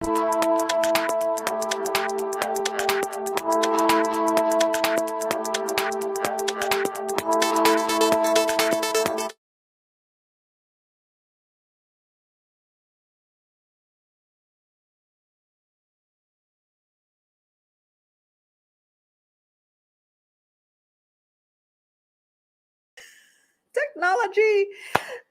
Technology.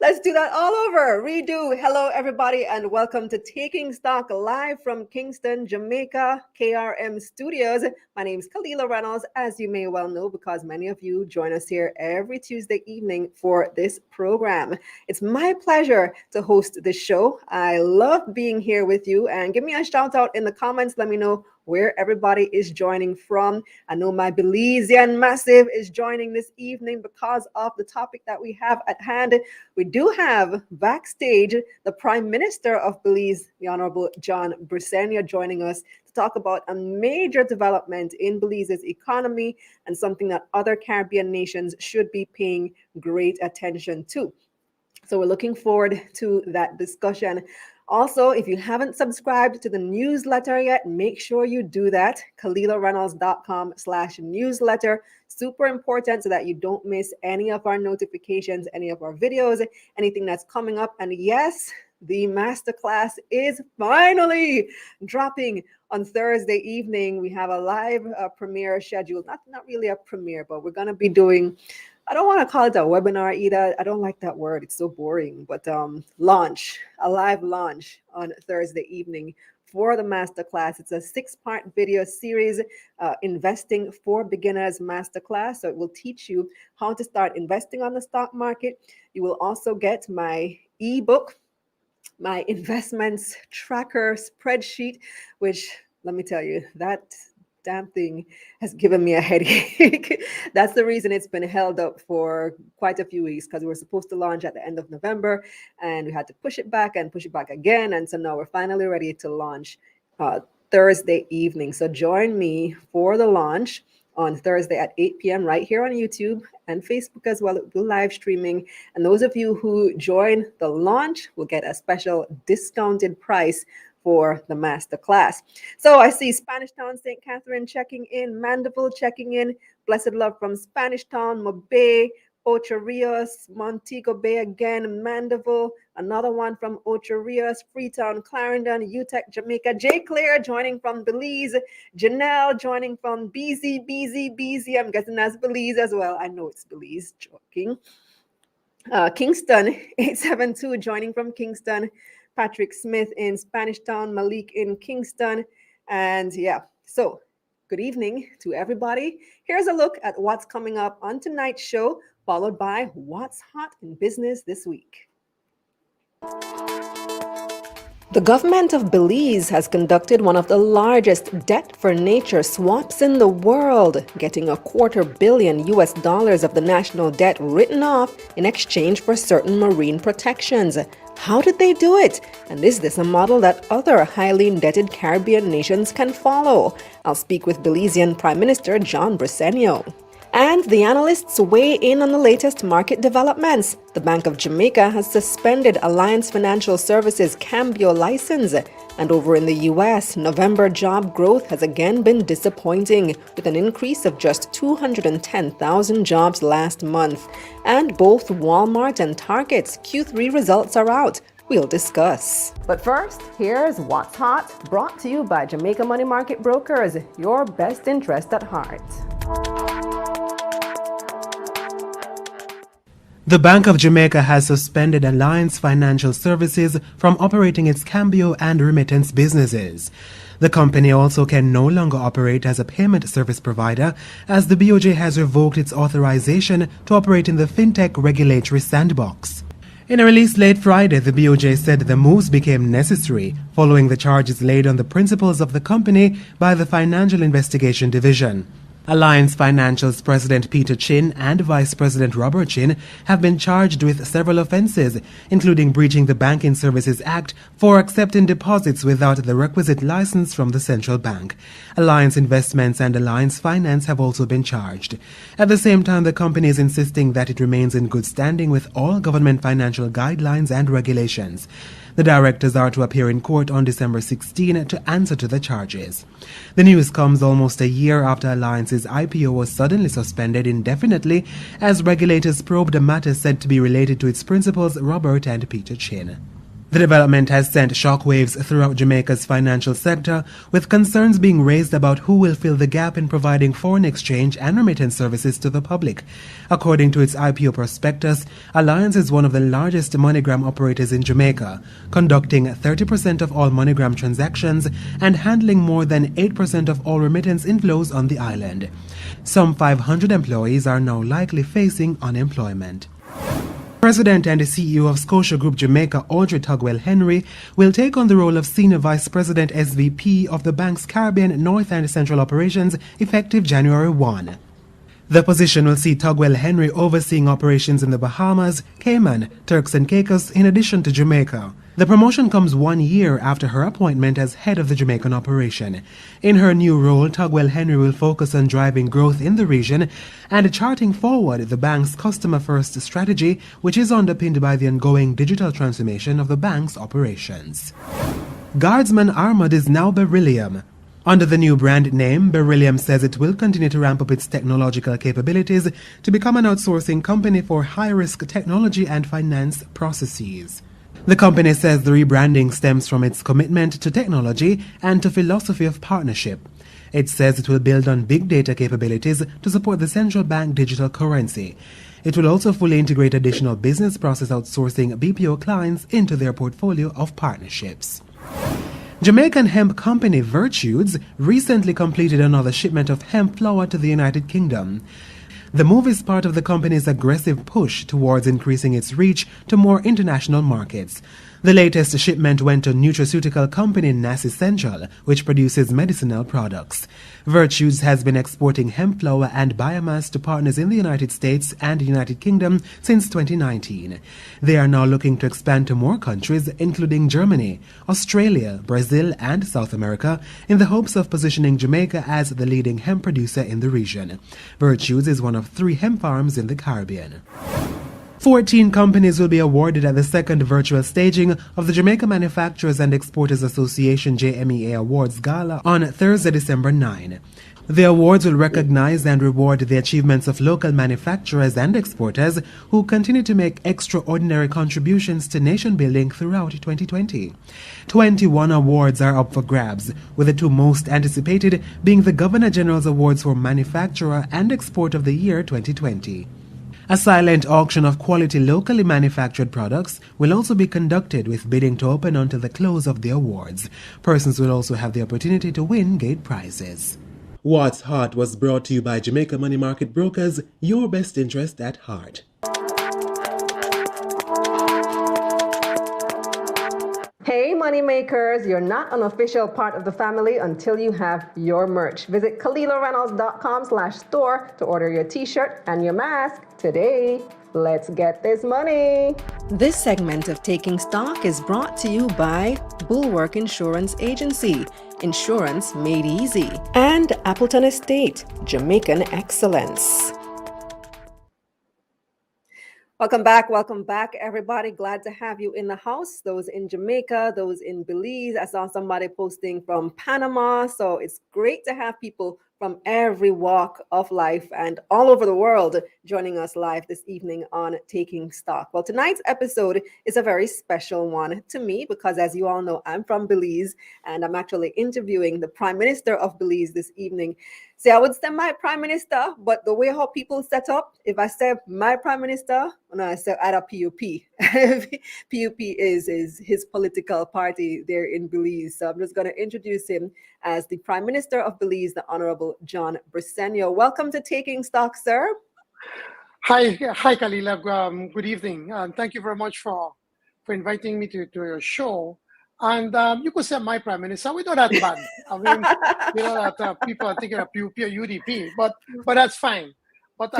Let's do that all over. Redo. Hello, everybody, and welcome to Taking Stock live from Kingston, Jamaica, KRM Studios. My name is Kalila Reynolds, as you may well know, because many of you join us here every Tuesday evening for this program. It's my pleasure to host this show. I love being here with you, and give me a shout out in the comments. Let me know where everybody is joining from. I know my Belizean Massive is joining this evening because of the topic that we have at hand. We do have backstage the Prime Minister of Belize, the Honorable John Briceno, joining us to talk about a major development in Belize's economy and something that other Caribbean nations should be paying great attention to. So we're looking forward to that discussion. Also, if you haven't subscribed to the newsletter yet, make sure you do that. KalilaReynolds.com/newsletter. Super important so that you don't miss any of our notifications, any of our videos, anything that's coming up. And yes, the masterclass is finally dropping on Thursday evening. We have a live premiere scheduled. Not really a premiere, but we're going to be doing, I don't want to call it a webinar either. I don't like that word. It's so boring. But launch, a live launch on Thursday evening for the masterclass. It's a 6-part video series, Investing for Beginners Masterclass. So it will teach you how to start investing on the stock market. You will also get my ebook, my investments tracker spreadsheet, which, let me tell you, that damn thing has given me a headache. That's the reason it's been held up for quite a few weeks, because we were supposed to launch at the end of November and we had to push it back and push it back again. And so now we're finally ready to launch Thursday evening. So join me for the launch on Thursday at 8 p.m. right here on YouTube and Facebook as well. It will be live streaming. And those of you who join the launch will get a special discounted price for the masterclass. So I see Spanish Town, St. Catherine checking in, Mandeville checking in, Blessed Love from Spanish Town, Mobay, Ocho Rios, Montego Bay again, Mandeville, another one from Ocho Rios, Freetown, Clarendon, UTEC, Jamaica, J. Claire joining from Belize, Janelle joining from BZ, I'm guessing that's Belize as well. I know it's Belize, joking. Kingston, 872 joining from Kingston, Patrick Smith in Spanish Town, Malik in Kingston. And yeah, so good evening to everybody. Here's a look at what's coming up on tonight's show, followed by what's hot in business this week. The government of Belize has conducted one of the largest debt for nature swaps in the world, getting $250 million of the national debt written off in exchange for certain marine protections. How did they do it? And is this a model that other highly indebted Caribbean nations can follow? I'll speak with Belizean Prime Minister John Briceno. And the analysts weigh in on the latest market developments. The Bank of Jamaica has suspended Alliance Financial Services Cambio license. And over in the U.S., November job growth has again been disappointing, with an increase of just 210,000 jobs last month. And both Walmart and Target's Q3 results are out. We'll discuss. But first, here's What's Hot, brought to you by Jamaica Money Market Brokers, your best interest at heart. The Bank of Jamaica has suspended Alliance Financial Services from operating its Cambio and remittance businesses. The company also can no longer operate as a payment service provider, as the BOJ has revoked its authorization to operate in the fintech regulatory sandbox. In a release late Friday, the BOJ said the moves became necessary following the charges laid on the principals of the company by the Financial Investigation Division. Alliance Financial's President Peter Chin and Vice President Robert Chin have been charged with several offenses, including breaching the Banking Services Act for accepting deposits without the requisite license from the central bank. Alliance Investments and Alliance Finance have also been charged. At the same time, the company is insisting that it remains in good standing with all government financial guidelines and regulations. The directors are to appear in court on December 16 to answer to the charges. The news comes almost a year after Alliance's IPO was suddenly suspended indefinitely as regulators probed a matter said to be related to its principals Robert and Peter Chin. The development has sent shockwaves throughout Jamaica's financial sector, with concerns being raised about who will fill the gap in providing foreign exchange and remittance services to the public. According to its IPO prospectus, Alliance is one of the largest MoneyGram operators in Jamaica, conducting 30% of all MoneyGram transactions and handling more than 8% of all remittance inflows on the island. Some 500 employees are now likely facing unemployment. President and CEO of Scotia Group Jamaica, Audrey Tugwell Henry, will take on the role of Senior Vice President SVP of the bank's Caribbean, North and Central operations effective January 1. The position will see Tugwell Henry overseeing operations in the Bahamas, Cayman, Turks and Caicos, in addition to Jamaica. The promotion comes 1 year after her appointment as head of the Jamaican operation. In her new role, Tugwell Henry will focus on driving growth in the region and charting forward the bank's customer-first strategy, which is underpinned by the ongoing digital transformation of the bank's operations. Guardsman Armoured is now Beryllium. Under the new brand name, Beryllium says it will continue to ramp up its technological capabilities to become an outsourcing company for high-risk technology and finance processes. The company says the rebranding stems from its commitment to technology and to philosophy of partnership. It says it will build on big data capabilities to support the central bank digital currency. It will also fully integrate additional business process outsourcing BPO clients into their portfolio of partnerships. Jamaican hemp company Virtues recently completed another shipment of hemp flour to the United Kingdom. The move is part of the company's aggressive push towards increasing its reach to more international markets. The latest shipment went to nutraceutical company NAS Essential, which produces medicinal products. Virtues has been exporting hemp flour and biomass to partners in the United States and United Kingdom since 2019. They are now looking to expand to more countries, including Germany, Australia, Brazil, and South America, in the hopes of positioning Jamaica as the leading hemp producer in the region. Virtues is one of 3 hemp farms in the Caribbean. 14 companies will be awarded at the second virtual staging of the Jamaica Manufacturers and Exporters Association JMEA Awards Gala on Thursday, December 9. The awards will recognize and reward the achievements of local manufacturers and exporters who continue to make extraordinary contributions to nation building throughout 2020. 21 awards are up for grabs, with the 2 most anticipated being the Governor General's Awards for Manufacturer and Export of the Year 2020. A silent auction of quality locally manufactured products will also be conducted, with bidding to open until the close of the awards. Persons will also have the opportunity to win gate prizes. What's Hot was brought to you by Jamaica Money Market Brokers, your best interest at heart. Hey moneymakers, you're not an official part of the family until you have your merch. Visit KalilaReynolds.com/store to order your t-shirt and your mask today. Let's get this money. This segment of Taking Stock is brought to you by Bulwark Insurance Agency, insurance made easy, and Appleton Estate, Jamaican excellence. Welcome back, everybody. Glad to have you in the house. Those in Jamaica, those in Belize. I saw somebody posting from Panama. So it's great to have people from every walk of life and all over the world joining us live this evening on Taking Stock. Well, tonight's episode is a very special one to me because, as you all know, I'm from Belize and I'm actually interviewing the Prime Minister of Belize this evening. See, I would say my Prime Minister, but the way how people set up, if I say my Prime Minister, no, I say add a PUP. PUP is his political party there in Belize. So I'm just going to introduce him as the Prime Minister of Belize, the Honorable John Briceno. Welcome to Taking Stock, sir. Hi, Kalila. Good evening. Thank you very much for inviting me to your show. And you could say my Prime Minister. We're not that bad. I mean, you know that people are thinking of PUP or UDP, but that's fine. But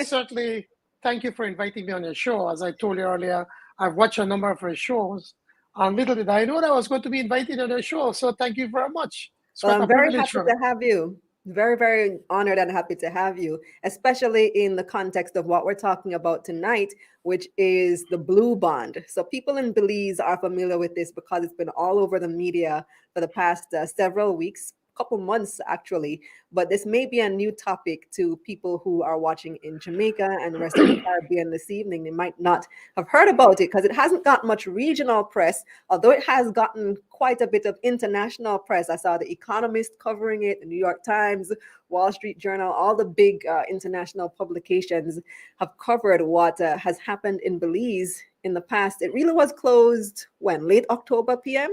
certainly, thank you for inviting me on your show. As I told you earlier, I've watched a number of your shows, and little did I know that I was going to be invited on your show. So thank you very much. Well, I'm very happy to have you. Very, very honored and happy to have you, especially in the context of what we're talking about tonight, which is the blue bond. So, people in Belize are familiar with this because it's been all over the media for the past several weeks, couple months actually. But this may be a new topic to people who are watching in Jamaica and the rest of the Caribbean this evening. They might not have heard about it because it hasn't got much regional press, although it has gotten quite a bit of international press. I saw The Economist covering it, the New York Times, Wall Street Journal, all the big international publications have covered what has happened in Belize in the past. It really was closed when? Late October PM?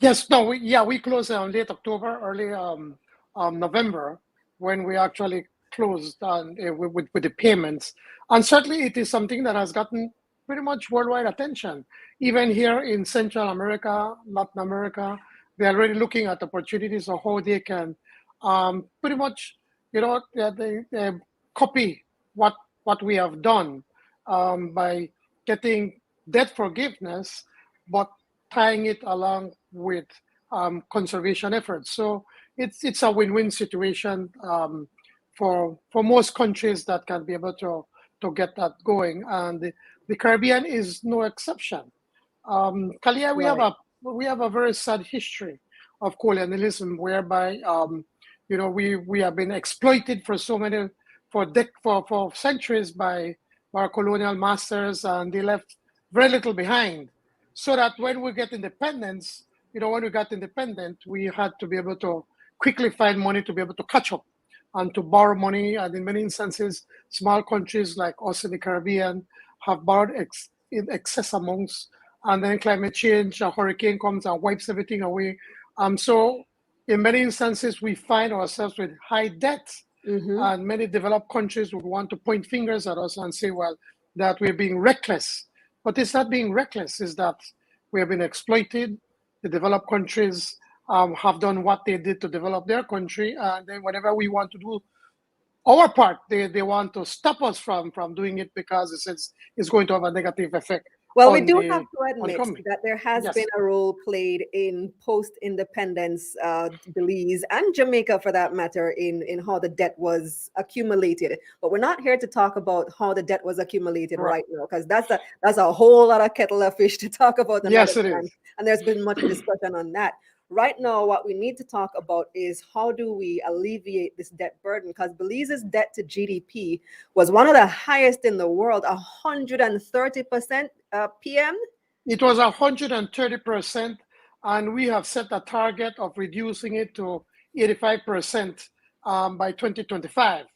Yes, no, we closed on late October, early November, when we actually closed with the payments. And certainly it is something that has gotten pretty much worldwide attention. Even here in Central America, Latin America, they're already looking at opportunities of how they can pretty much, they copy what we have done by getting debt forgiveness, but tying it along with conservation efforts. So it's a win-win situation for most countries that can be able to get that going, and the Caribbean is no exception. Kalia, Right. we have a very sad history of colonialism, whereby we have been exploited for so many for centuries by our colonial masters, and they left very little behind. So that when we get independence, when we got independent, we had to be able to quickly find money to be able to catch up and to borrow money. And in many instances, small countries like us in the Caribbean have borrowed in excess amounts. And then climate change, a hurricane comes and wipes everything away. So in many instances, we find ourselves with high debt. Mm-hmm. And many developed countries would want to point fingers at us and say, well, that we're being reckless. But it's not being reckless, it's that we have been exploited. The developed countries have done what they did to develop their country. And then whenever we want to do our part, they want to stop us from doing it because it's going to have a negative effect Well, we on do have the to admit economy. that there has Yes. been a role played in post-independence Belize and Jamaica, for that matter, in how the debt was accumulated. But we're not here to talk about how the debt was accumulated Right. right now, because that's a whole lot of kettle of fish to talk about another Yes, it time. is. And there's been much discussion on that. Right now, what we need to talk about is how do we alleviate this debt burden? Because Belize's debt to GDP was one of the highest in the world, 130% PM. It was 130%, and we have set a target of reducing it to 85% by 2025.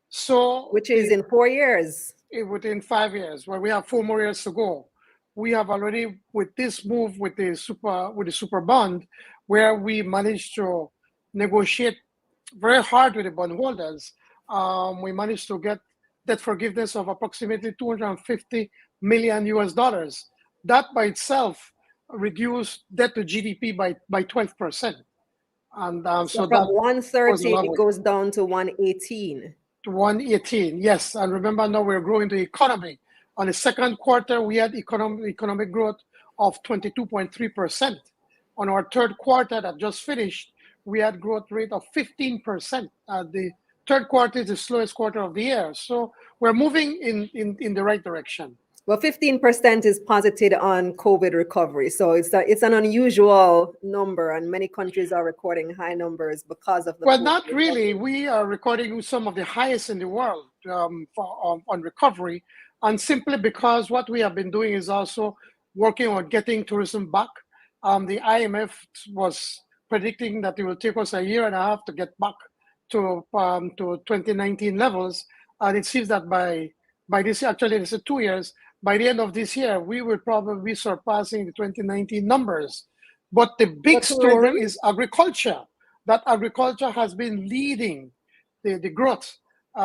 So Which is in 4 years. within 5 years, where we have 4 more years to go, we have already, with this move with the super bond, where we managed to negotiate very hard with the bondholders. We managed to get debt forgiveness of approximately 250 million US dollars. That by itself reduced debt to GDP by 12%. And So so from that goes a 130, long it way. goes down to 118. To 118, yes. And remember, now we're growing the economy. On the second quarter, we had economic growth of 22.3%. On our third quarter that just finished, we had growth rate of 15%. The third quarter is the slowest quarter of the year. So we're moving in the right direction. Well, 15% is posited on COVID recovery. So it's an unusual number, and many countries are recording high numbers because of the Well, COVID not really. recovery. We are recording some of the highest in the world on recovery, and simply because what we have been doing is also working on getting tourism back. The IMF was predicting that it will take us a year and a half to get back to 2019 levels, and it seems that by this, actually it's 2 years. By the end of this year, we will probably be surpassing the 2019 numbers. But the For big story tourism, is agriculture. That agriculture has been leading the growth.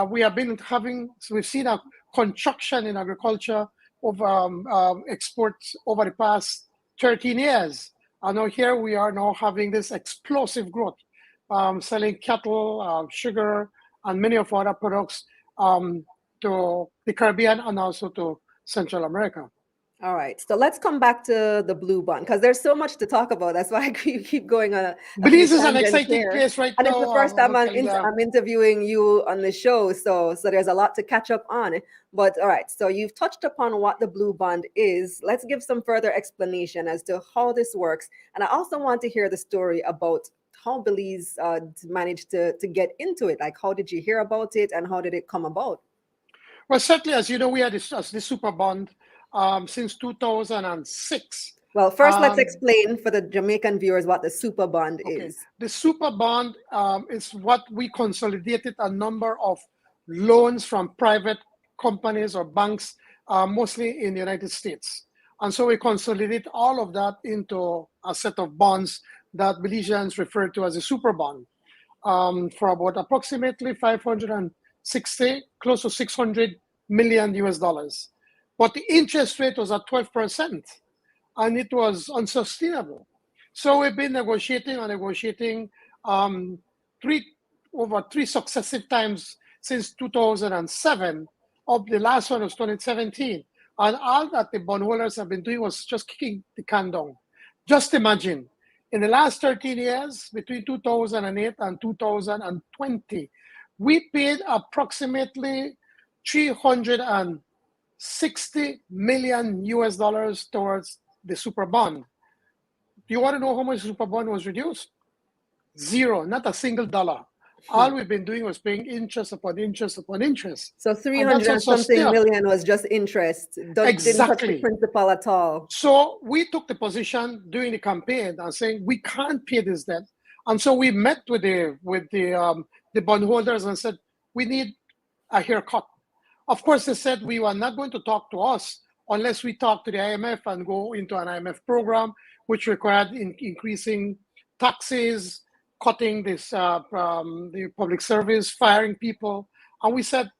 We've seen a contraction in agriculture of exports over the past 13 years. And now here we are now having this explosive growth, selling cattle, sugar, and many of other products to the Caribbean and also to Central America. All right, so let's come back to the blue bond because there's so much to talk about. That's why I keep going on a few Belize is an tangents exciting here. place right And it's the now, first time Kalila. I'm interviewing you on the show, so there's a lot to catch up on. But all right, so you've touched upon what the blue bond is. Let's give some further explanation as to how this works. And I also want to hear the story about how Belize managed to get into it. Like, how did you hear about it, and how did it come about? Well, certainly, as you know, we had this super bond since 2006. Well, first, let's Um, explain for the Jamaican viewers what the super bond okay, is. the super bond is what we consolidated a number of loans from private companies or banks, mostly in the United States. And so we consolidate all of that into a set of bonds that Belizeans refer to as a super bond for about approximately 560, close to 600 million US dollars. But the interest rate was at 12%, and it was unsustainable. So we've been negotiating um, over three successive times since 2007. Of the last one was 2017. And all that the bondholders have been doing was just kicking the can down. Just imagine, in the last 13 years, between 2008 and 2020, we paid approximately 360 million US dollars towards the super bond. Do you want to know how much the super bond was reduced? Zero, not a single dollar. All we've been doing was paying interest upon interest upon interest. So And 300 that's and something unsustainable. million was just interest. Didn't touch the Exactly. principal at all. So we took the position during the campaign and saying we can't pay this debt. And so we met with the bondholders and said we need a haircut. Of course, they said we were not going to talk to us unless we talk to the IMF and go into an IMF program, which required increasing taxes, cutting the public service, firing people. And we said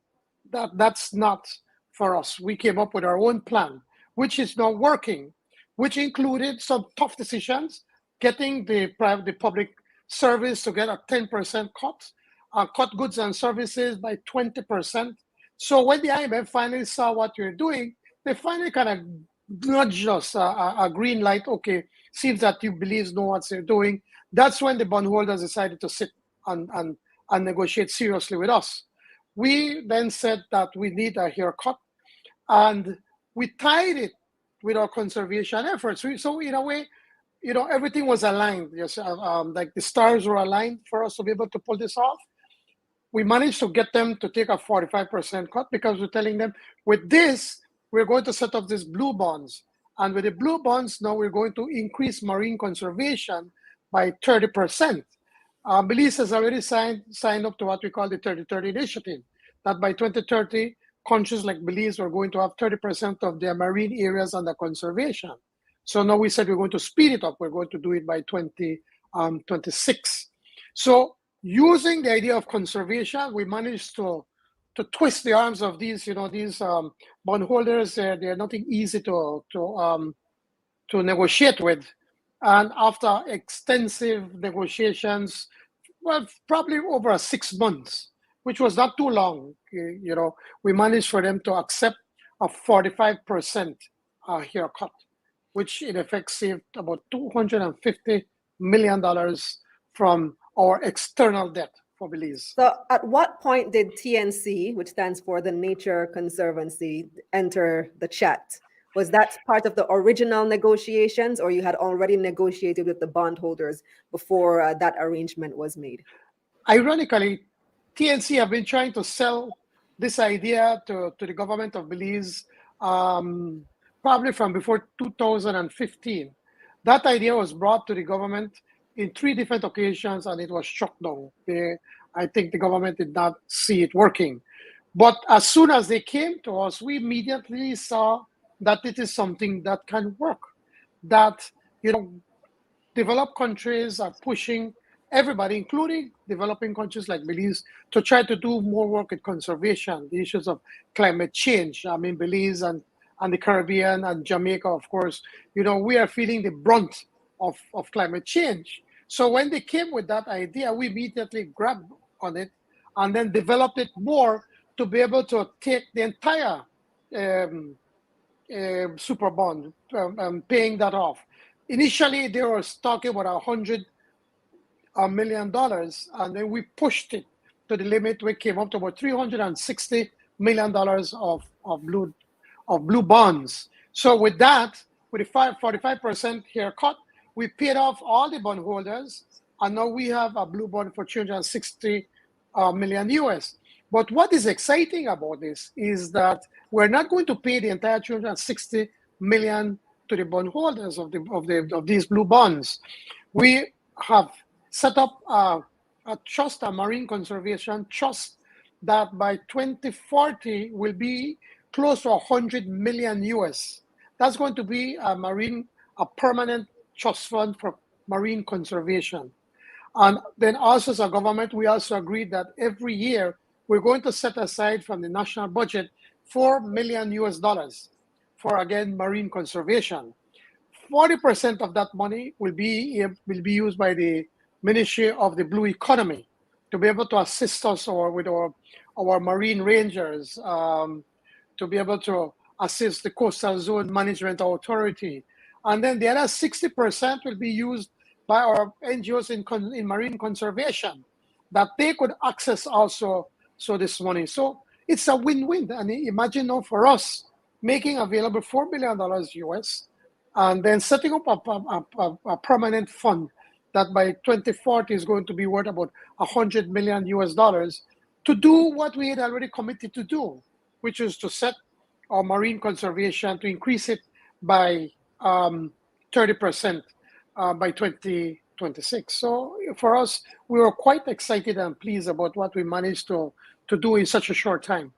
that that's not for us. We came up with our own plan, which is now working, which included some tough decisions, getting the public service to get a 10% cut, cut goods and services by 20%. So when the IMF finally saw what we're doing, they finally kind of nudged us a green light. Okay, seems that you Belize know what they're doing. That's when the bondholders decided to sit and negotiate seriously with us. We then said that we need a haircut, and we tied it with our conservation efforts. So in a way, everything was aligned. Yes, like the stars were aligned for us to be able to pull this off. We managed to get them to take a 45% cut because we're telling them, with this, we're going to set up these blue bonds. And with the blue bonds, now we're going to increase marine conservation by 30%. Belize has already signed up to what we call the 30-30 initiative, that by 2030, countries like Belize are going to have 30% of their marine areas under conservation. So now we said we're going to speed it up. We're going to do it by 2026. So using the idea of conservation, we managed to twist the arms of these bondholders. They're nothing easy to negotiate with. And after extensive negotiations, well, probably over 6 months, which was not too long, we managed for them to accept a 45% haircut, which in effect saved about $250 million from our external debt for Belize. So at what point did TNC, which stands for the Nature Conservancy, enter the chat? Was that part of the original negotiations, or you had already negotiated with the bondholders before that arrangement was made? Ironically, TNC have been trying to sell this idea to the government of Belize probably from before 2015. That idea was brought to the government in 3 different occasions, and it was shut down. I think the government did not see it working. But as soon as they came to us, we immediately saw that it is something that can work, that developed countries are pushing everybody, including developing countries like Belize, to try to do more work with conservation, the issues of climate change. I mean, Belize and the Caribbean and Jamaica, of course, we are feeling the brunt of climate change. So when they came with that idea, we immediately grabbed on it and then developed it more to be able to take the entire super bond, paying that off. Initially, they were talking about $100 million, and then we pushed it to the limit. We came up to about $360 million of blue bonds. So with that, with the 45% haircut, we paid off all the bondholders, and now we have a blue bond for 360 million US. But what is exciting about this is that we're not going to pay the entire 260 million to the bondholders of these blue bonds. We have set up a trust, a marine conservation trust, that by 2040 will be close to 100 million US. That's going to be a permanent trust fund for marine conservation. And then also as a government, we also agreed that every year we're going to set aside from the national budget $4 million US for, again, marine conservation. 40% of that money will be used by the Ministry of the Blue Economy to be able to assist us with our marine rangers, to be able to assist the Coastal Zone Management Authority. And then the other 60% will be used by our NGOs in marine conservation, that they could access also this money. So it's a win-win. And imagine now for us making available $4 billion US, and then setting up a permanent fund that by 2040 is going to be worth about 100 million US dollars to do what we had already committed to do, which is to set our marine conservation, to increase it by 30% by 2026. So for us, we were quite excited and pleased about what we managed to do in such a short time.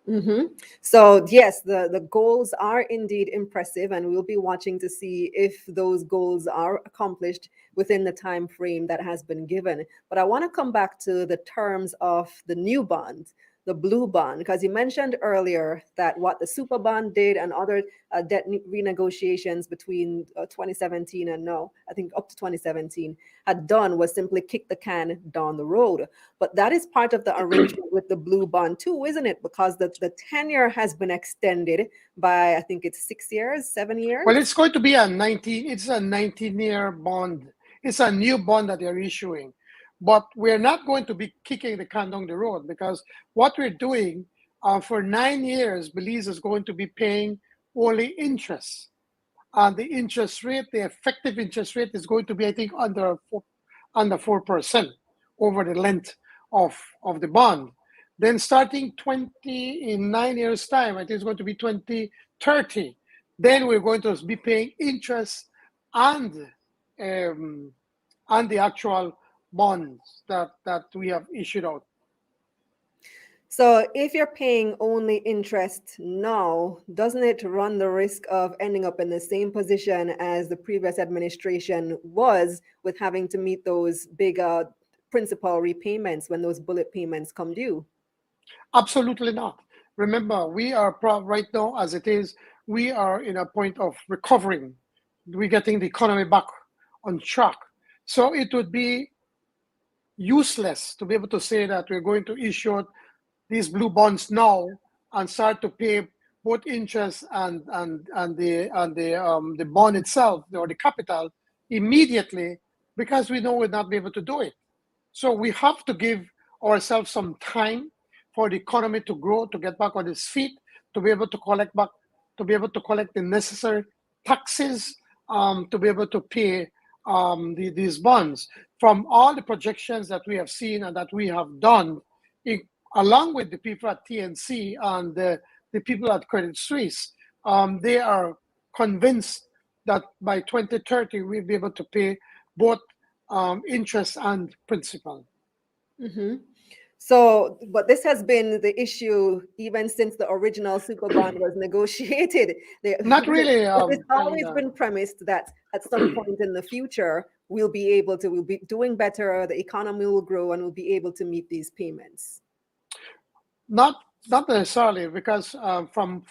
Mm-hmm. So yes, the goals are indeed impressive, and we'll be watching to see if those goals are accomplished within the time frame that has been given. But I want to come back to the terms of the new bond, the blue bond, because you mentioned earlier that what the super bond did and other debt renegotiations between 2017 and now, I think up to 2017, had done was simply kick the can down the road. But that is part of the arrangement with the blue bond too, isn't it? Because the tenure has been extended by, I think it's 6 years, 7 years. Well, it's going to be a 19-year bond. It's a new bond that they're issuing. But we're not going to be kicking the can down the road, because what we're doing for 9 years, Belize is going to be paying only interest. And the interest rate, the effective interest rate, is going to be, I think, under 4% over the length of the bond. Then starting in 9 years' time, I think it's going to be 2030. Then we're going to be paying interest and the actual bonds that we have issued out. So if you're paying only interest now, doesn't it run the risk of ending up in the same position as the previous administration was, with having to meet those bigger principal repayments when those bullet payments come due? Absolutely not. Remember, we are right now, as it is, we are in a point of recovering. We're getting the economy back on track. So it would be useless to be able to say that we're going to issue these blue bonds now and start to pay both interest and the bond itself, or the capital, immediately, because we know we'll not be able to do it. So we have to give ourselves some time for the economy to grow, to get back on its feet, to be able to collect the necessary taxes, to be able to pay these bonds. From all the projections that we have seen and that we have done, along with the people at TNC and the people at Credit Suisse, they are convinced that by 2030 we'll be able to pay both interest and principal. Mm-hmm. So, but this has been the issue even since the original super bond was negotiated. Not really. It's always been premised that at some point in the future, we'll be doing better, the economy will grow, and we'll be able to meet these payments. Not necessarily, because from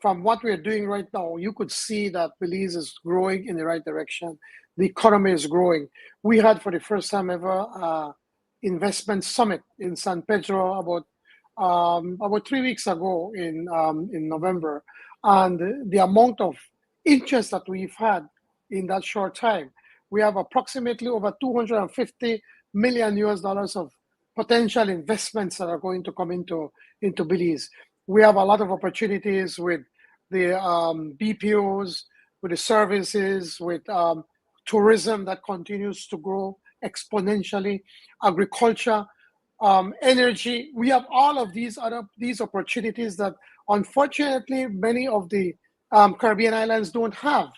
what we're doing right now, you could see that Belize is growing in the right direction. The economy is growing. We had, for the first time ever, investment summit in San Pedro about 3 weeks ago in November, and the amount of interest that we've had in that short time. We have approximately over $250 million US of potential investments that are going to come into Belize. We have a lot of opportunities with the BPOs, with the services, with tourism that continues to grow exponentially, agriculture, energy. We have all of these opportunities that unfortunately many of the Caribbean islands don't have.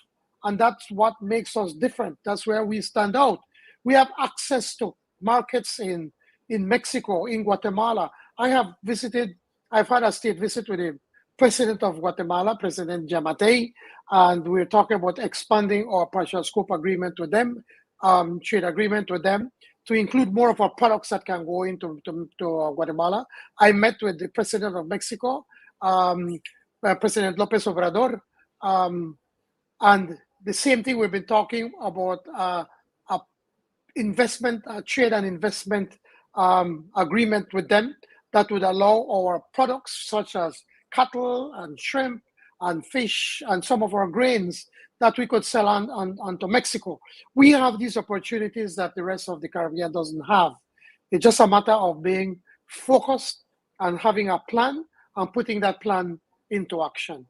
And that's what makes us different. That's where we stand out. We have access to markets in Mexico, in Guatemala. I've had a state visit with the president of Guatemala, President JAMAICA'S, and we're talking about expanding our partial scope agreement with them, trade agreement with them, to include more of our products that can go into Guatemala. I met with the president of Mexico, President Lopez Obrador, and the same thing we've been talking about, investment, trade and investment agreement with them that would allow our products such as cattle and shrimp and fish and some of our grains that we could sell onto Mexico. We have these opportunities that the rest of the Caribbean doesn't have. It's just a matter of being focused and having a plan and putting that plan into action.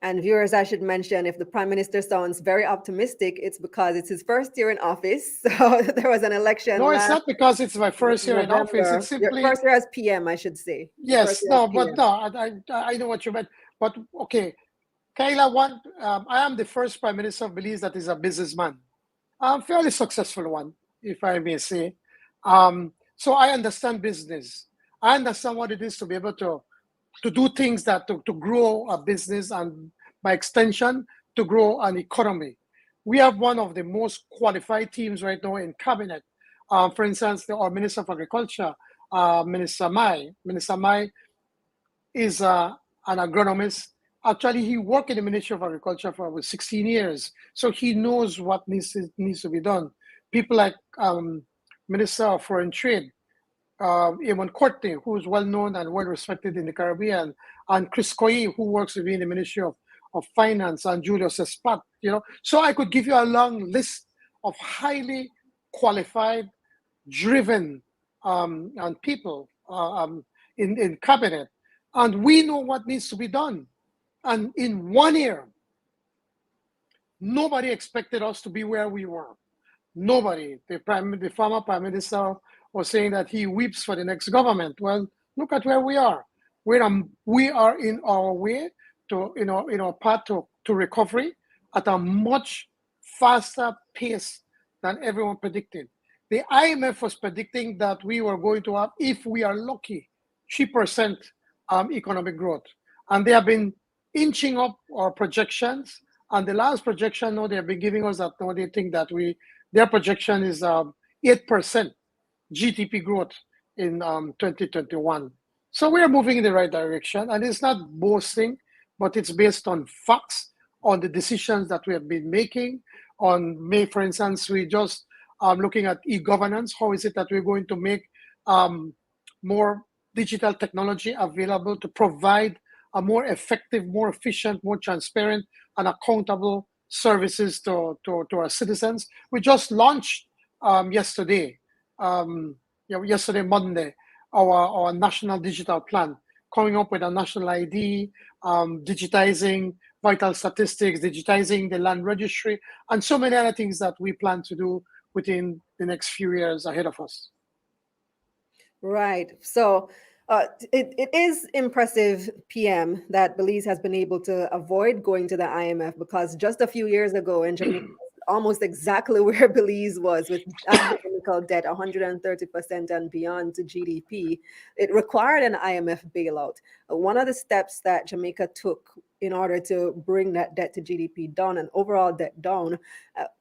And viewers, I should mention, if the Prime Minister sounds very optimistic, it's because it's his first year in office. So there was an election. No, it's not because it's my first year in office. It's simply your first year as PM, I should say. Yes, no, but no, I know what you meant. But okay, Kayla, I am the first Prime Minister of Belize that is a businessman. A fairly successful one, if I may say. So I understand business. I understand what it is to be able to do things that to grow a business and by extension to grow an economy. We have one of the most qualified teams right now in cabinet. For instance, our Minister of Agriculture, Minister Mai. Minister Mai is an agronomist. Actually, he worked in the Ministry of Agriculture for over 16 years, so he knows what needs to be done. People like Minister of Foreign Trade, Eamon Courtney, who is well known and well respected in the Caribbean, and Chris Coy, who works within the Ministry of Finance, and Julius Espat. So I could give you a long list of highly qualified, driven and people in cabinet, and we know what needs to be done. And in 1 year, nobody expected us to be where we were. Nobody. The former Prime Minister was saying that he weeps for the next government. Well, look at where we are. We are in our way to, in our path to recovery at a much faster pace than everyone predicted. The IMF was predicting that we were going to have, if we are lucky, 3% economic growth. And they have been inching up our projections. And the last projection, now they have been giving us that, now they think that their projection is 8% GDP growth in 2021. So we are moving in the right direction. And it's not boasting, but it's based on facts, on the decisions that we have been making. For instance, we just looking at e-governance. How is it that we're going to make more digital technology available to provide a more effective, more efficient, more transparent, and accountable services to our citizens? We just launched yesterday, Monday, our national digital plan, coming up with a national ID, digitizing vital statistics, digitizing the land registry, and so many other things that we plan to do within the next few years ahead of us. Right. So it is impressive, PM, that Belize has been able to avoid going to the IMF, because just a few years ago in Jamaica, almost exactly where Belize was, with astronomical debt, 130% and beyond to GDP, it required an IMF bailout. One of the steps that Jamaica took in order to bring that debt to GDP down and overall debt down,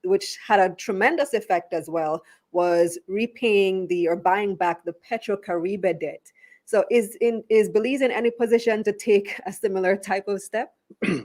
which had a tremendous effect as well, was repaying or buying back the Petro-Caribe debt. So is Belize in any position to take a similar type of step?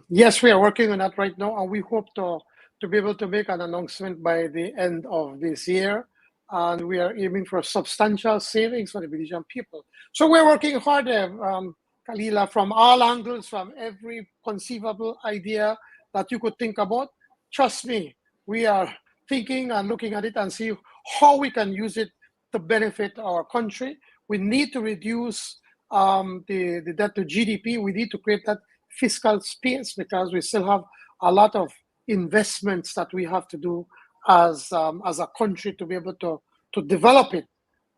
Yes, we are working on that right now, and we hope to be able to make an announcement by the end of this year. And we are aiming for substantial savings for the Belizean people. So we're working hard, Kayla. Kalila, from all angles, from every conceivable idea that you could think about. Trust me, we are thinking and looking at it and see how we can use it to benefit our country. We need to reduce the debt to GDP. We need to create that fiscal space because we still have a lot of investments that we have to do as a country to be able to develop it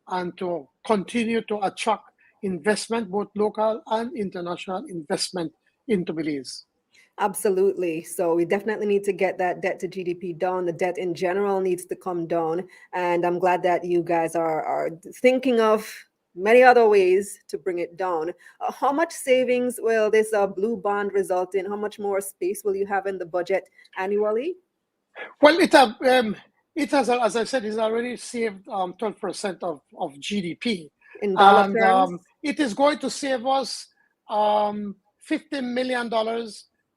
and to continue to attract investment, both local and international investment into Belize. Absolutely. So we definitely need to get that debt to GDP down. The debt in general needs to come down. And I'm glad that you guys are thinking of many other ways to bring it down. How much savings will this blue bond result in? How much more space will you have in the budget annually? Well, it has, as I said, it's already saved 12% of GDP. In dollar And terms? it is going to save us $50 million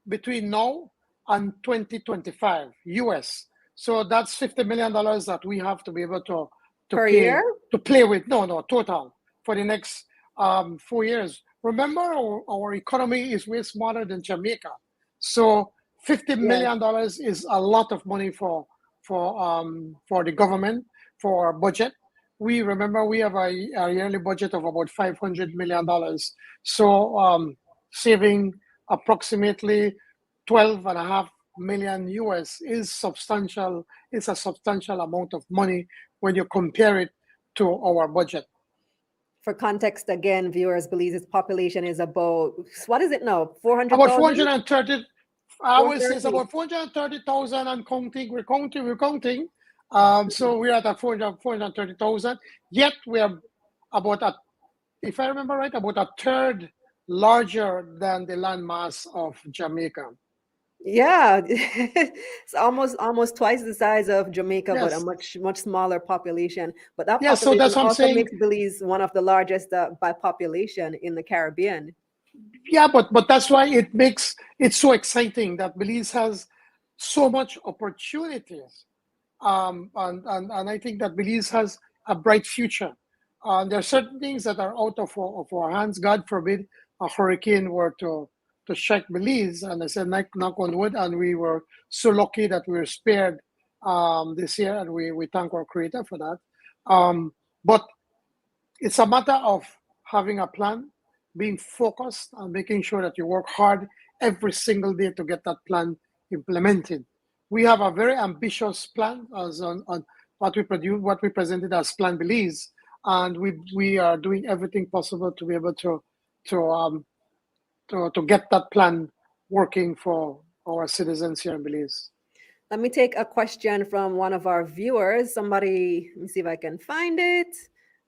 between now and 2025 US. So that's $50 million that we have to be able to Per year? play with. No, total for the next 4 years. Remember, our economy is way smaller than Jamaica. So $50 million is a lot of money for the government, for our budget. We have a yearly budget of about $500 million. So saving approximately 12.5 million US is substantial. It's a substantial amount of money when you compare it to our budget. For context, again, viewers, Belize's population is about, what is it now? 400,000? About 430. I would say it's about 430,000 and counting. We're counting. So we're at 430,000. Yet we are about if I remember right, about a third larger than the landmass of Jamaica. Yeah, it's almost twice the size of Jamaica, but a much smaller population. But that so population that's what I'm also saying. makes Belize one of the largest by population in the Caribbean. Yeah, but that's why it makes it so exciting that Belize has so much opportunities, and I think that Belize has a bright future. There are certain things that are out of our hands. God forbid a hurricane were to strike Belize, and I said knock on wood, and we were so lucky that we were spared this year, and we thank our Creator for that. But it's a matter of having a plan, being focused, and making sure that you work hard every single day to get that plan implemented. We have a very ambitious plan as on what we presented as Plan Belize, and we are doing everything possible to be able to get that plan working for our citizens here in Belize. Let me take a question from one of our viewers. Somebody, let me see if I can find it.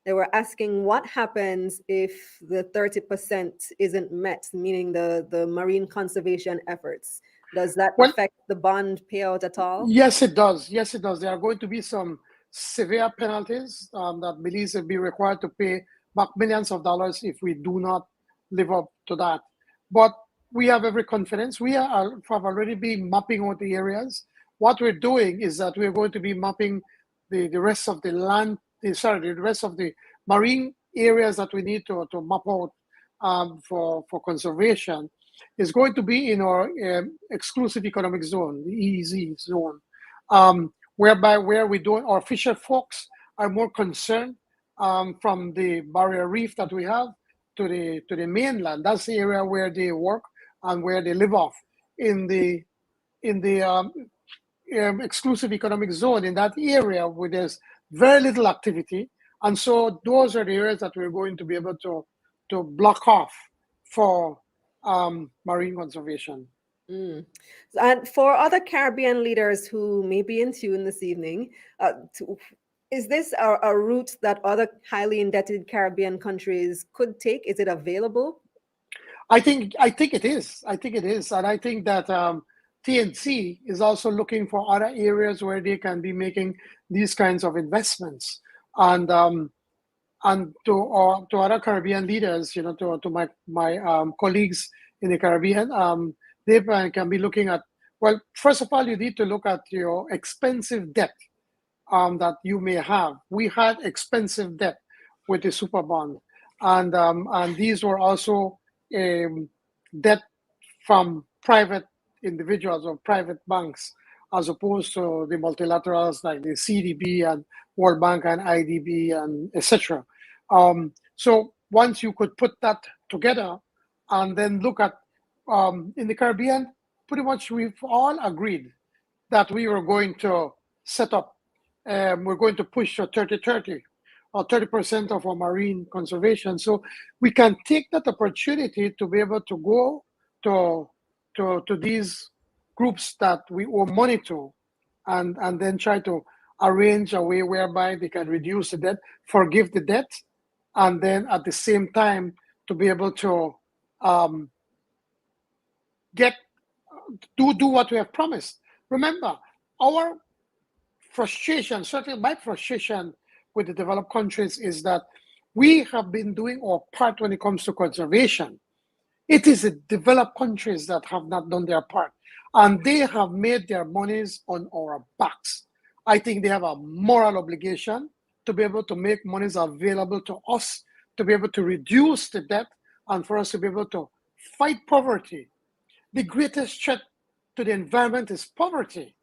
They were asking what happens if the 30% isn't met, meaning the marine conservation efforts. Does that affect the bond payout at all? Yes, it does. There are going to be some severe penalties that Belize will be required to pay back millions of dollars if we do not live up to that. But we have every confidence. We have already been mapping out the areas. What we're doing is that we're going to be mapping the rest of the land, the rest of the marine areas that we need to map out for conservation. Is going to be in our exclusive economic zone, the EEZ zone, where we do our fisher folks are more concerned from the barrier reef that we have to the mainland. That's the area where they work and where they live off. In the exclusive economic zone, in that area where there's very little activity, and so those are the areas that we're going to be able to block off for marine conservation. And for other Caribbean leaders who may be in tune this evening, is this a route that other highly indebted Caribbean countries could take? Is it available? I think it is. And I think that TNC is also looking for other areas where they can be making these kinds of investments. And to other Caribbean leaders, to my colleagues in the Caribbean, they can be looking at, well, first of all, you need to look at your expensive debt that you may have. We had expensive debt with the super bond, and these were also debt from private individuals or private banks, as opposed to the multilaterals like the CDB and World Bank and IDB and etc. So once you could put that together and then look at in the Caribbean, pretty much we've all agreed that we were going to set up, we're going to push a 30-30 or 30% of our marine conservation. So we can take that opportunity to be able to go to these groups that we owe money to and then try to arrange a way whereby they can reduce the debt, forgive the debt, and then at the same time to be able to do what we have promised. Remember, our frustration, certainly my frustration with the developed countries, is that we have been doing our part when it comes to conservation. It is the developed countries that have not done their part, and they have made their monies on our backs. I think they have a moral obligation to be able to make monies available to us, to be able to reduce the debt, and for us to be able to fight poverty. The greatest threat to the environment is poverty.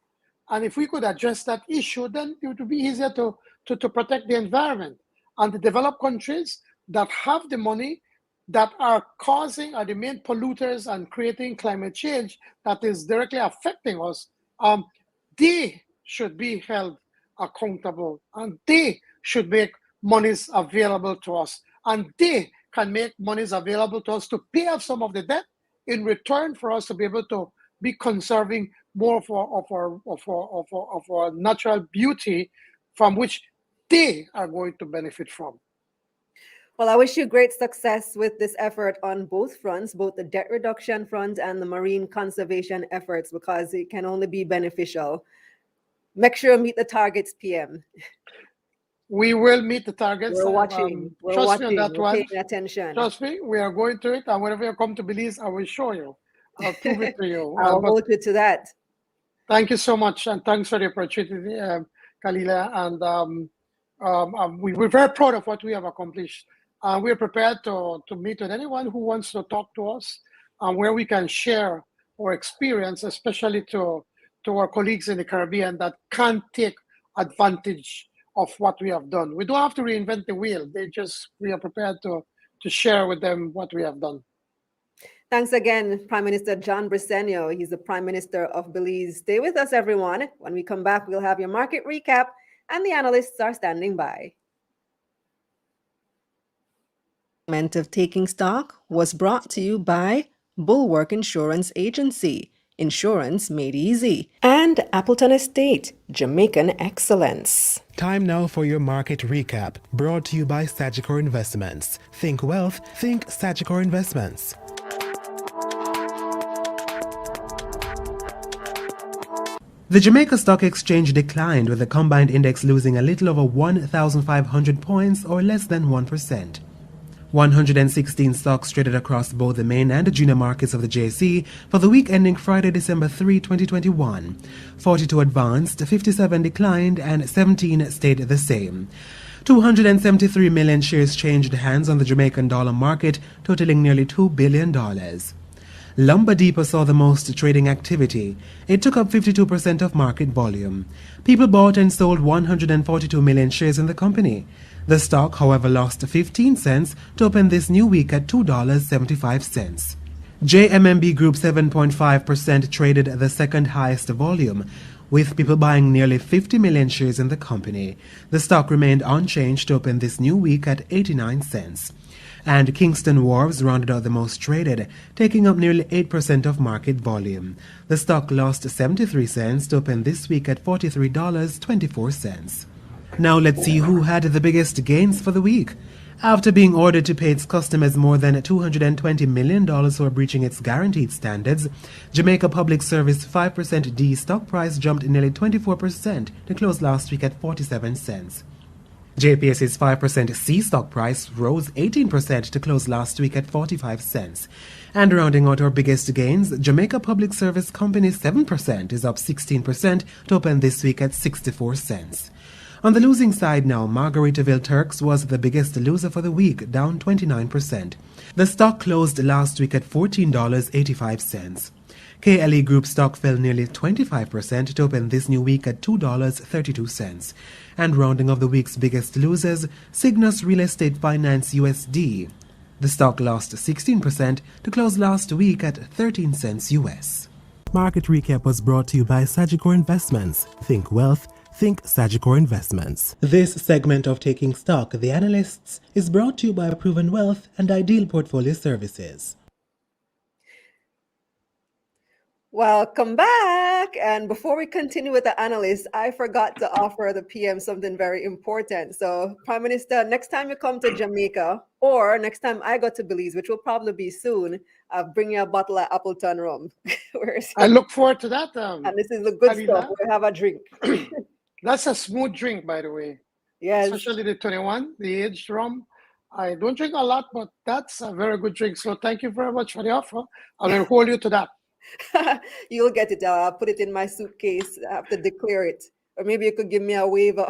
And if we could address that issue, then it would be easier to protect the environment. And the developed countries that have the money, that are the main polluters and creating climate change that is directly affecting us, they should be held accountable, and they should make monies available to us. And they can make monies available to us to pay off some of the debt in return for us to be able to be conserving more of our natural beauty, from which they are going to benefit from. Well, I wish you great success with this effort on both fronts, both the debt reduction front and the marine conservation efforts, because it can only be beneficial. Make sure you meet the targets, PM. We will meet the targets. We're watching. Trust me on that one. Paying attention. Trust me, we are going to it. And whenever you come to Belize, I will show you. I'll prove it to you. I'll hold you to that. Thank you so much. And thanks for the opportunity, Kalila. And we're very proud of what we have accomplished. We're prepared to meet with anyone who wants to talk to us, where we can share our experience, especially to our colleagues in the Caribbean that can take advantage of what we have done. We don't have to reinvent the wheel. We are prepared to share with them what we have done. Thanks again, Prime Minister John Briceno. He's the Prime Minister of Belize. Stay with us, everyone. When we come back, we'll have your market recap, and the analysts are standing by. Of Taking Stock was brought to you by Bulwark Insurance Agency, insurance made easy, and Appleton Estate, Jamaican excellence. Time now for your market recap, brought to you by Sagicor Investments. Think wealth, think Sagicor Investments. The Jamaica Stock Exchange declined, with the combined index losing a little over 1,500 points, or less than 1%. 116 stocks traded across both the main and the junior markets of the JSE for the week ending Friday, December 3, 2021. 42 advanced, 57 declined, and 17 stayed the same. 273 million shares changed hands on the Jamaican dollar market, totaling nearly $2 billion. Lumber Depot saw the most trading activity. It took up 52% of market volume. People bought and sold 142 million shares in the company. The stock, however, lost 15 cents to open this new week at $2.75. JMMB Group 7.5% traded the second highest volume, with people buying nearly 50 million shares in the company. The stock remained unchanged to open this new week at 89 cents. And Kingston Wharves rounded out the most traded, taking up nearly 8% of market volume. The stock lost 73 cents to open this week at $43.24. Now let's see who had the biggest gains for the week. After being ordered to pay its customers more than $220 million for breaching its guaranteed standards, Jamaica Public Service 5% D stock price jumped nearly 24% to close last week at 47 cents. JPS's 5% C stock price rose 18% to close last week at 45 cents. And rounding out our biggest gains, Jamaica Public Service Company's 7% is up 16% to open this week at 64 cents. On the losing side now, Margaritaville Turks was the biggest loser for the week, down 29%. The stock closed last week at $14.85. KLE Group stock fell nearly 25% to open this new week at $2.32. And rounding off the week's biggest losers, Cygnus Real Estate Finance USD. The stock lost 16% to close last week at 13 cents US. Market recap was brought to you by Sagicor Investments. Think wealth. Think Sagicor Investments. This segment of Taking Stock, The Analysts, is brought to you by Proven Wealth and Ideal Portfolio Services. Welcome back. And before we continue with the analysts, I forgot to offer the PM something very important. So, Prime Minister, next time you come to Jamaica, or next time I go to Belize, which will probably be soon, I'll bring you a bottle of Appleton rum. I look forward to that. And this is the good Kalila. stuff. We'll have a drink. That's a smooth drink, by the way. Yes. Especially the 21, the aged rum. I don't drink a lot, but that's a very good drink. So thank you very much for the offer. I will hold you to that. You'll get it. I'll put it in my suitcase. I have to declare it. Or maybe you could give me a waiver.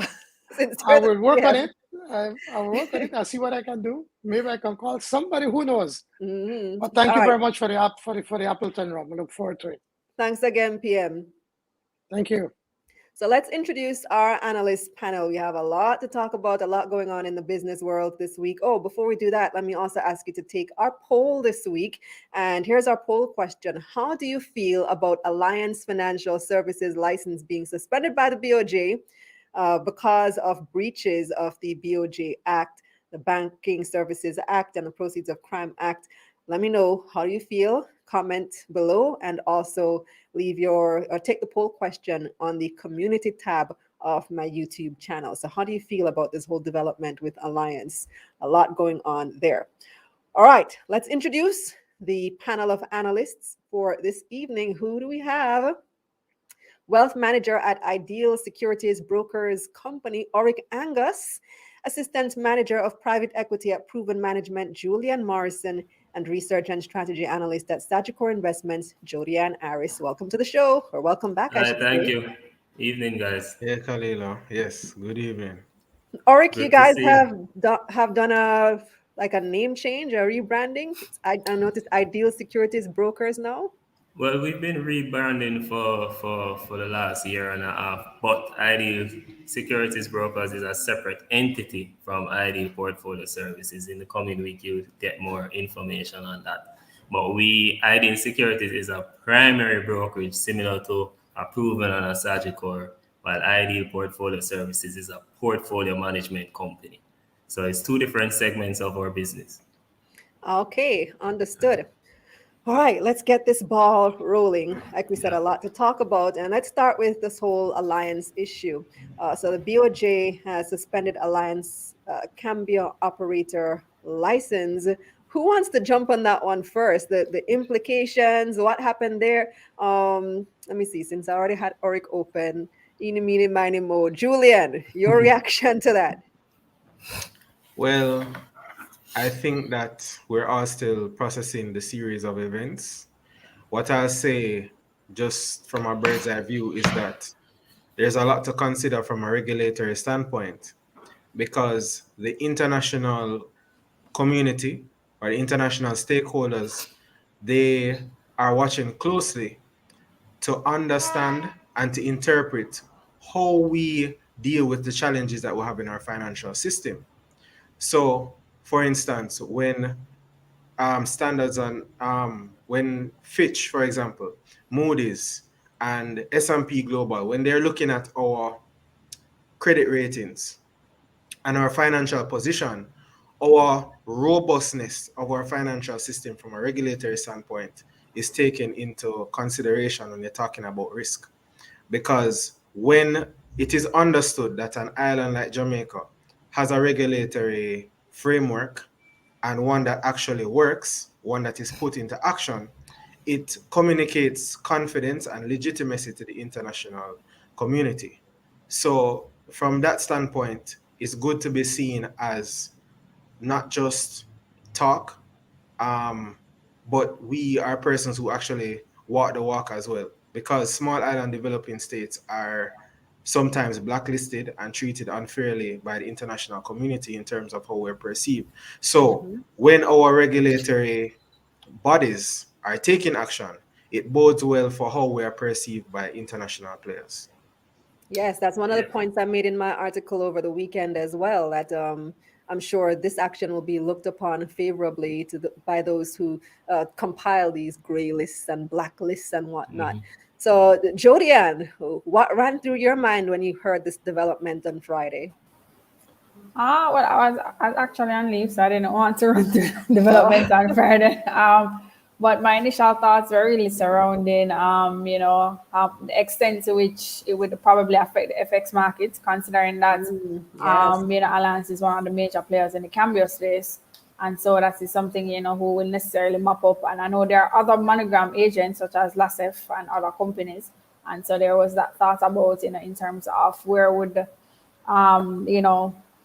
I will work on it. I will work on it. I'll see what I can do. Maybe I can call somebody who knows. Mm-hmm. But thank you very much for the Appleton rum. I look forward to it. Thanks again, PM. Thank you. So let's introduce our analyst panel. We have a lot to talk about, a lot going on in the business world this week. Oh, before we do that, let me also ask you to take our poll this week. And here's our poll question. How do you feel about Alliance Financial Services license being suspended by the BOJ because of breaches of the BOJ Act, the Banking Services Act, and the Proceeds of Crime Act? Let me know how you feel. Comment below, and also leave take the poll question on the community tab of my YouTube channel. So how do you feel about this whole development with Alliance? A lot going on there. All right, let's introduce the panel of analysts for this evening. Who do we have? Wealth Manager at Ideal Securities Brokers Company, Orick Angus. Assistant Manager of Private Equity at Proven Management, Julian Morrison, and Research and Strategy Analyst at Sagicor Investments, Jodianne Aris. Welcome to the show, or welcome back. Hi, thank you. Evening, guys. Yeah, Kalila. Yes, good evening. Orick, you guys have done a name change, a rebranding. I noticed Ideal Securities Brokers now. Well, we've been rebranding for the last year and a half, but Ideal Securities Brokers is a separate entity from Ideal Portfolio Services. In the coming week, you'll get more information on that. But Ideal Securities is a primary brokerage similar to a Proven and a Sagicor, while Ideal Portfolio Services is a portfolio management company. So it's two different segments of our business. Okay, understood. All right, let's get this ball rolling. Like we said, a lot to talk about. And let's start with this whole Alliance issue. So the BOJ has suspended Alliance Cambio operator license. Who wants to jump on that one first? The implications, what happened there? Let me see, since I already had Orick open. Eeny, meeny, miny, mo. Julian, your reaction to that? Well, I think that we're all still processing the series of events. What I'll say, just from a bird's eye view, is that there's a lot to consider from a regulatory standpoint, because the international community or the international stakeholders, they are watching closely to understand and to interpret how we deal with the challenges that we have in our financial system. So, for instance, when standards on when Fitch, for example, Moody's and S&P Global, when they're looking at our credit ratings and our financial position, our robustness of our financial system from a regulatory standpoint is taken into consideration when you're talking about risk. Because when it is understood that an island like Jamaica has a regulatory framework and one that actually works, one that is put into action, it communicates confidence and legitimacy to the international community. So from that standpoint, it's good to be seen as not just talk, but we are persons who actually walk the walk as well. Because small island developing states are sometimes blacklisted and treated unfairly by the international community in terms of how we're perceived. So Mhm. when our regulatory bodies are taking action, it bodes well for how we are perceived by international players. Yes, that's one of the points I made in my article over the weekend as well. That I'm sure this action will be looked upon favorably by those who compile these gray lists and black lists and whatnot. So, Jodianne, what ran through your mind when you heard this development on Friday? Well, I was actually on leave, so I didn't want to run through Oh. developments on Friday. But my initial thoughts were really surrounding, the extent to which it would probably affect the FX market, considering that, Yes. Alliance is one of the major players in the Cambio space. And so that is something, who will necessarily mop up. And I know there are other monogram agents such as LASEF and other companies. And so there was that thought about, in terms of where would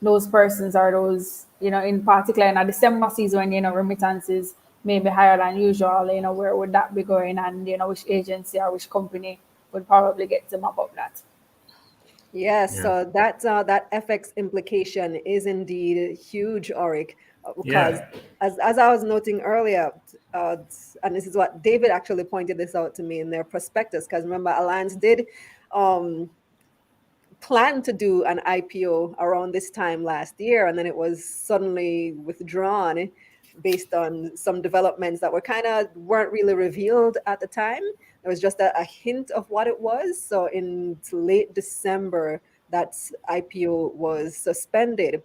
those persons are those, in particular in a December season when, remittances may be higher than usual, where would that be going? And, which agency or which company would probably get to mop up that. Yes, Yeah. so that FX implication is indeed huge, Oric, because Yeah. as I was noting earlier, uh, and this is what David actually pointed this out to me in their prospectus, because remember, Alliance did um, plan to do an IPO around this time last year, and then it was suddenly withdrawn based on some developments that were kind of weren't really revealed at the time. There was just a hint of what it was. So in late December, that IPO was suspended.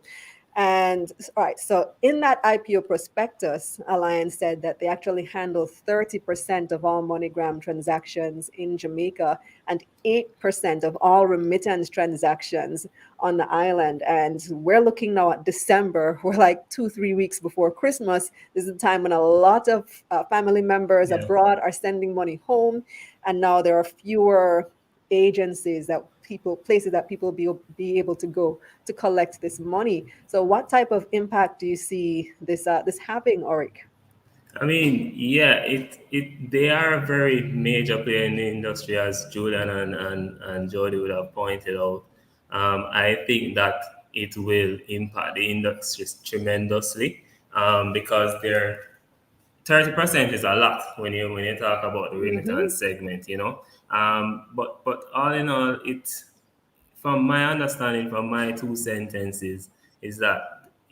And all right, so in that IPO prospectus, Alliance said that they actually handle 30% of all MoneyGram transactions in Jamaica and 8% of all remittance transactions on the island. And we're looking now at December. We're like 2, 3 weeks before Christmas. This is the time when a lot of family members Yeah. abroad are sending money home. And now there are fewer agencies places that people be able to go to collect this money. So what type of impact do you see this having, Oric? I mean, yeah, they are a very major player in the industry, as Julian and Jody would have pointed out. I think that it will impact the industry tremendously, because their 30% is a lot when you talk about the Mm-hmm. remittance segment, but all in all, from my understanding, from my 2 sentences, is that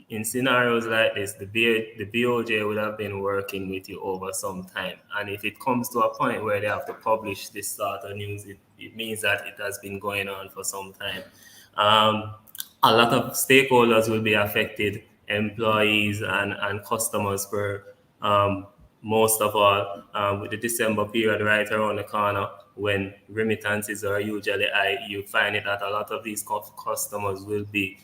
in scenarios like this, the BOJ would have been working with you over some time. And if it comes to a point where they have to publish this sort of news, it means that it has been going on for some time. Um, a lot of stakeholders will be affected, employees and customers for um, most of all, with the December period right around the corner when remittances are usually high. You find it that a lot of these customers will be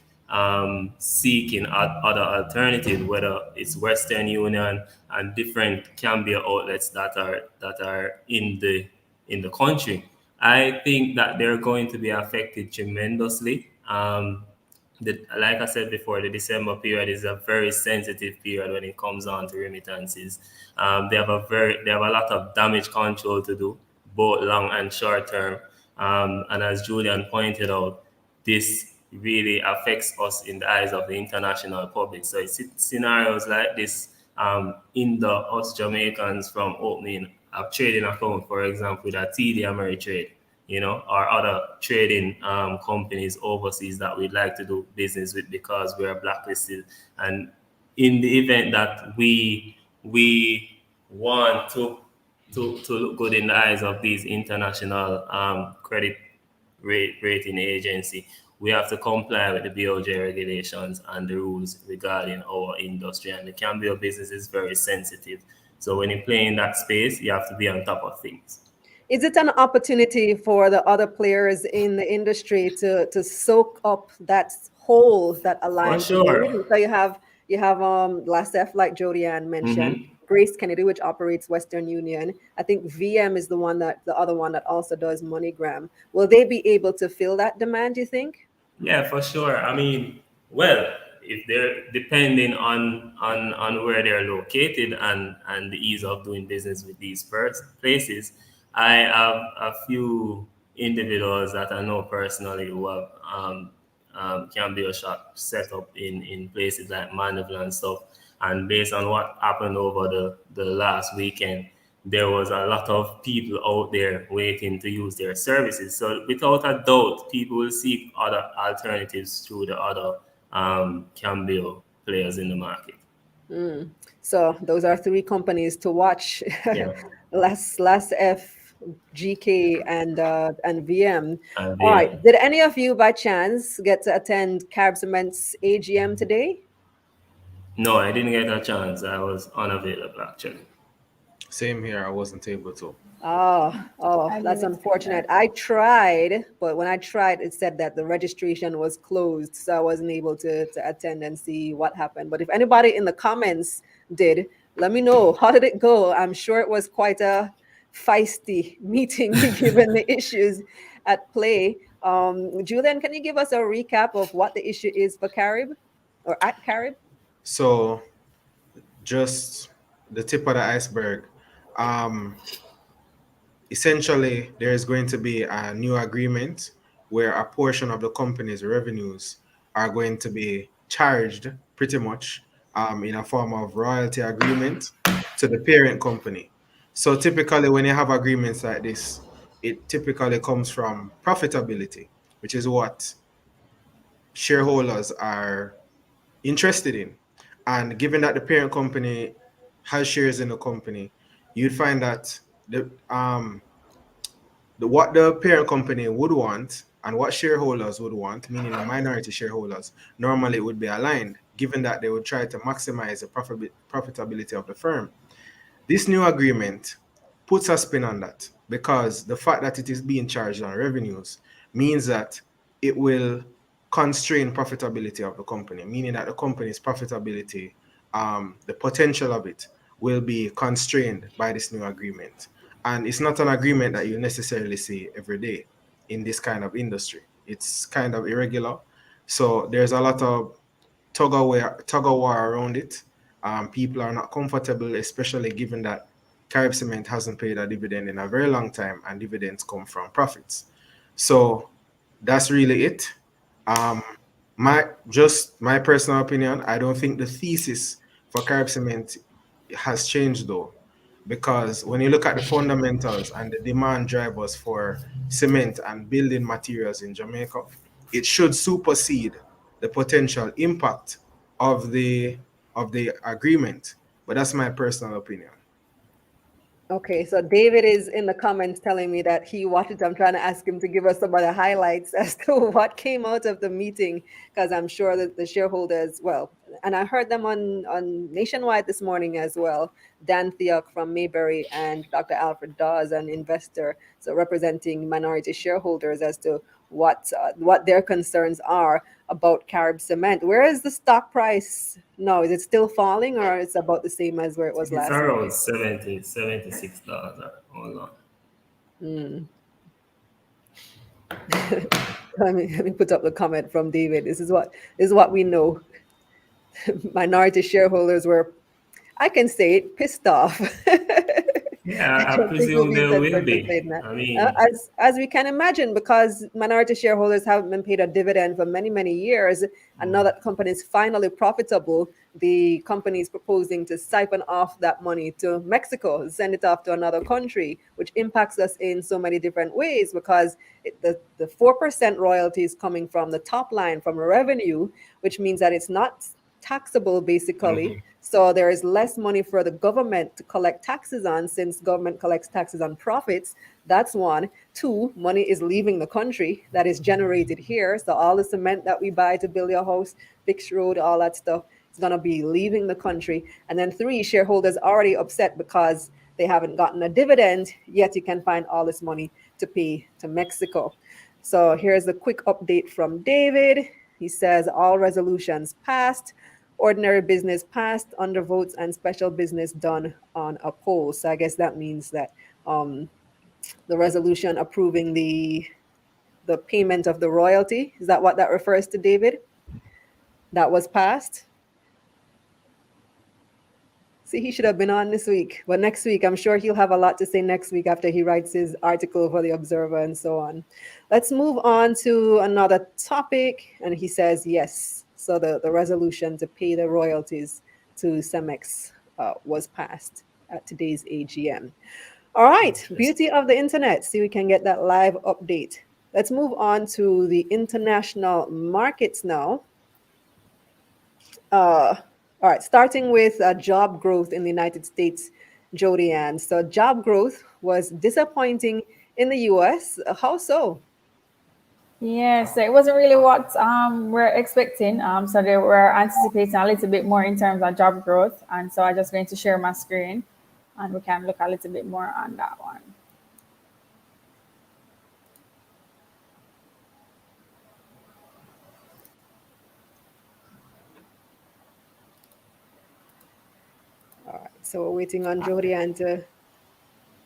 seeking other alternatives, whether it's Western Union and different Cambia outlets that are in the country. I think that they're going to be affected tremendously. Like I said before, the December period is a very sensitive period when it comes on to remittances. They have a lot of damage control to do, both long and short term. And as Julian pointed out, this really affects us in the eyes of the international public. So it's scenarios like this, in us Jamaicans from opening a trading account, for example, with a TD Ameritrade, or other trading companies overseas that we'd like to do business with because we are blacklisted. And in the event that we want to look good in the eyes of these international credit rating agency, we have to comply with the BOJ regulations and the rules regarding our industry. And the Cambio business is very sensitive. So when you play in that space, you have to be on top of things. Is it an opportunity for the other players in the industry to soak up that hole that For Alliance made? sure. So you have LASEF, like Jodianne mentioned, Hmm. Grace Kennedy, which operates Western Union. I think VM is the other one that also does MoneyGram. Will they be able to fill that demand, do you think? Yeah, for sure. I mean, well, if they're depending on where they're located and the ease of doing business with these places, I have a few individuals that I know personally who have cambio shop set up in places like Mandeville and stuff. And based on what happened over the last weekend, there was a lot of people out there waiting to use their services. So without a doubt, people will seek other alternatives through the other cambio players in the market. So those are three companies to watch. Yeah. Last F, GK, and VM. And All right. Did any of you by chance get to attend Carib Cement's AGM today? No, I didn't get a chance. I was unavailable actually. Same here. I wasn't able to. Oh, I that's didn't unfortunate. I tried, but when I tried, it said that the registration was closed, so I wasn't able to attend and see what happened. But if anybody in the comments did, let me know. How did it go? I'm sure it was quite a feisty meeting given the issues at play. Julian, can you give us a recap of what the issue is for Carib or at Carib? So, just the tip of the iceberg. Essentially, there is going to be a new agreement where a portion of the company's revenues are going to be charged pretty much in a form of royalty agreement to the parent company. So typically when you have agreements like this, it typically comes from profitability, which is what shareholders are interested in. And given that the parent company has shares in the company, you'd find that what the parent company would want and what shareholders would want, meaning the minority shareholders, normally would be aligned, given that they would try to maximize the profitability of the firm. This new agreement puts a spin on that because the fact that it is being charged on revenues means that it will constrain profitability of the company, meaning that the company's profitability, the potential of it, will be constrained by this new agreement. And it's not an agreement that you necessarily see every day in this kind of industry. It's kind of irregular. So there's a lot of tug of war around it. People are not comfortable, especially given that Carib Cement hasn't paid a dividend in a very long time, and dividends come from profits. So that's really it. My personal opinion, I don't think the thesis for Carib Cement has changed though, because when you look at the fundamentals and the demand drivers for cement and building materials in Jamaica, it should supersede the potential impact of the agreement. But that's my personal opinion. Okay, so David is in the comments telling me that he watched it. I'm trying to ask him to give us some of the highlights as to what came out of the meeting, because I'm sure that the shareholders, well, and I heard them on Nationwide this morning as well. Dan Theok from Mayberry and Dr. Alfred Dawes, an investor, so representing minority shareholders as to what their concerns are about Carib Cement. Where is the stock price now? Is it still falling, or it's about the same as where it was last It's around week? $76. Hold on. Let me put up the comment from David. This is what we know. Minority shareholders were, I can say it, pissed off. Yeah, I I don't think we'll presume be there will censored for be. saying that. I mean, As we can imagine, because minority shareholders haven't been paid a dividend for many years, and now that the company is finally profitable, the company is proposing to siphon off that money to Mexico, send it off to another country, which impacts us in so many different ways, because the 4% royalty is coming from the top line, from revenue, which means that it's not taxable basically. So there is less money for the government to collect taxes on, since government collects taxes on profits. That's one. Two, money is leaving the country that is generated here. So all the cement that we buy to build your house, fix road, all that stuff is going to be leaving the country. And then three, shareholders already upset because they haven't gotten a dividend, yet you can find all this money to pay to Mexico. So here's a quick update from David. He says all resolutions passed. Ordinary business passed, undervotes, and special business done on a poll. So I guess that means that the resolution approving the payment of the royalty, is that what that refers to, David? That was passed. See, he should have been on this week. But next week, I'm sure he'll have a lot to say next week after he writes his article for the Observer and so on. Let's move on to another topic. And he says, yes. So the resolution to pay the royalties to Cemex was passed at today's AGM. All right, beauty of the internet. See, we can get that live update. Let's move on to the international markets now. All right, starting with job growth in the United States, Jody Ann. So job growth was disappointing in the US. How so? Yes, it wasn't really what we're expecting. So they were anticipating a little bit more in terms of job growth. And so I'm just going to share my screen and we can look a little bit more on that one. All right, so we're waiting on Jody Ann to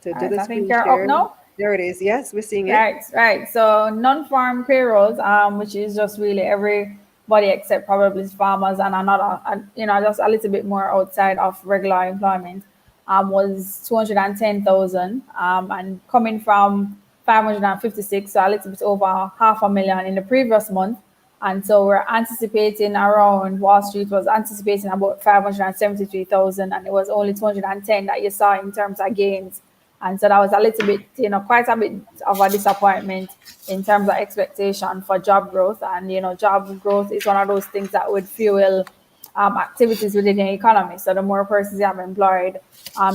do Right, the I think screen you're share. up now. There it is. Yes, we're seeing it. Right. So non-farm payrolls, which is just really everybody except probably farmers and another, just a little bit more outside of regular employment, was 210,000, and coming from 556, so a little bit over 500,000 in the previous month. And so we're anticipating around Wall Street was anticipating about 573,000, and it was only 210 that you saw in terms of gains. And so that was a little bit, quite a bit of a disappointment in terms of expectation for job growth. And, job growth is one of those things that would fuel activities within the economy. So the more persons you have employed,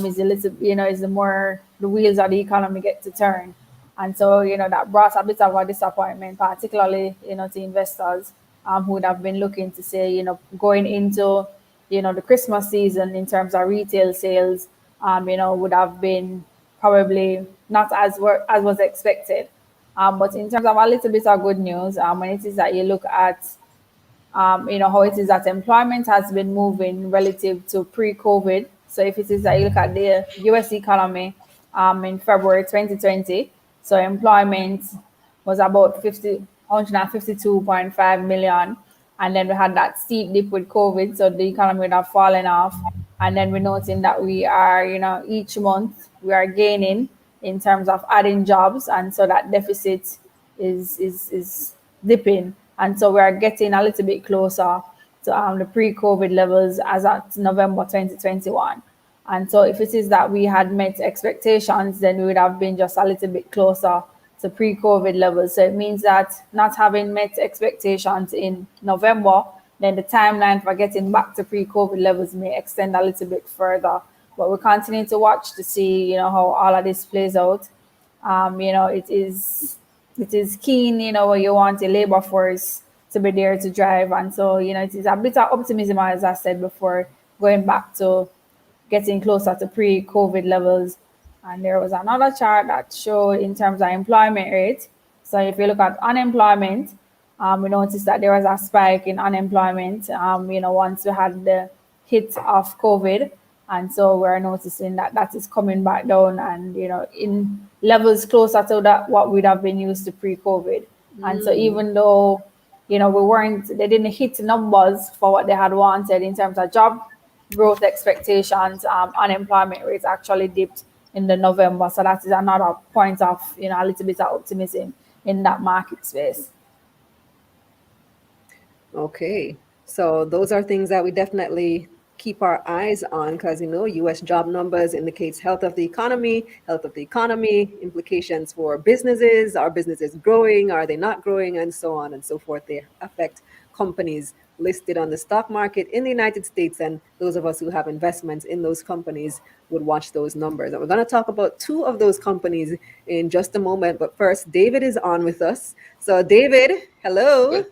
is a little, is the more the wheels of the economy get to turn. And so, that brought a bit of a disappointment, particularly, to investors who would have been looking to say, going into, the Christmas season in terms of retail sales, would have been probably not as was expected. But in terms of a little bit of good news, when it is that you look at, how it is that employment has been moving relative to pre-COVID. So if it is that you look at the US economy in February 2020, so employment was about 152.5 million. And then we had that steep dip with COVID, so the economy would have fallen off. And then we're noting that we are, each month we are gaining in terms of adding jobs, and so that deficit is dipping, and so we are getting a little bit closer to the pre-COVID levels as at November 2021. And so if it is that we had met expectations, then we would have been just a little bit closer to pre-COVID levels. So it means that not having met expectations in November, then the timeline for getting back to pre-COVID levels may extend a little bit further. But we continue to watch to see, how all of this plays out. It is keen, where you want a labor force to be there to drive. And so, it is a bit of optimism, as I said before, going back to getting closer to pre-COVID levels. And there was another chart that showed in terms of employment rate. So if you look at unemployment, we noticed that there was a spike in unemployment, once we had the hit of COVID. And so we're noticing that is coming back down and, in levels closer to that what we'd have been used to pre-COVID. And so even though, they didn't hit numbers for what they had wanted in terms of job growth expectations, unemployment rates actually dipped in the November. So that is another point of, a little bit of optimism in that market space. Okay, so those are things that we definitely keep our eyes on because, U.S. job numbers indicates health of the economy, implications for businesses. Are businesses growing? Are they not growing? And so on and so forth. They affect companies listed on the stock market in the United States. And those of us who have investments in those companies would watch those numbers. And we're going to talk about two of those companies in just a moment. But first, David is on with us. So David, hello.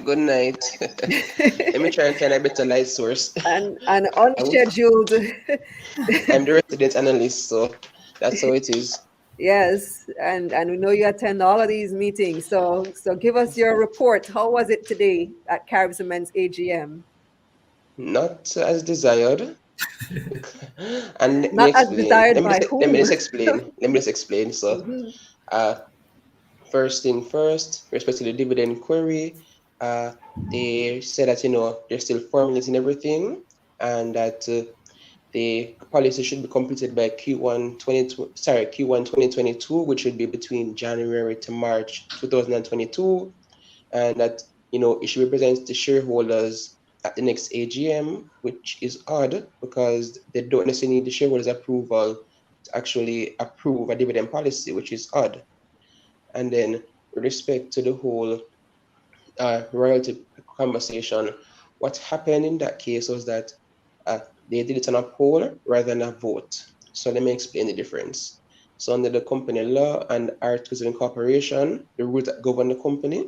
Good night. Let me try and find a better light source. And unscheduled. I'm the resident analyst, so that's how it is. Yes, and we know you attend all of these meetings. So give us your report. How was it today at Carib Cement's AGM? Not as desired. And not as desired by whom? Let me just explain. So, first thing first, respect to the dividend query. They said that they're still formulating everything, and that the policy should be completed by Q1 2022, which should be between January to March 2022, and that it should be presented to shareholders at the next AGM, which is odd because they don't necessarily need the shareholders' approval to actually approve a dividend policy, which is odd. And then with respect to the whole royalty conversation, what happened in that case was that they did it on a poll rather than a vote. So let me explain the difference. So under the company law and articles of incorporation, the rules that govern the company,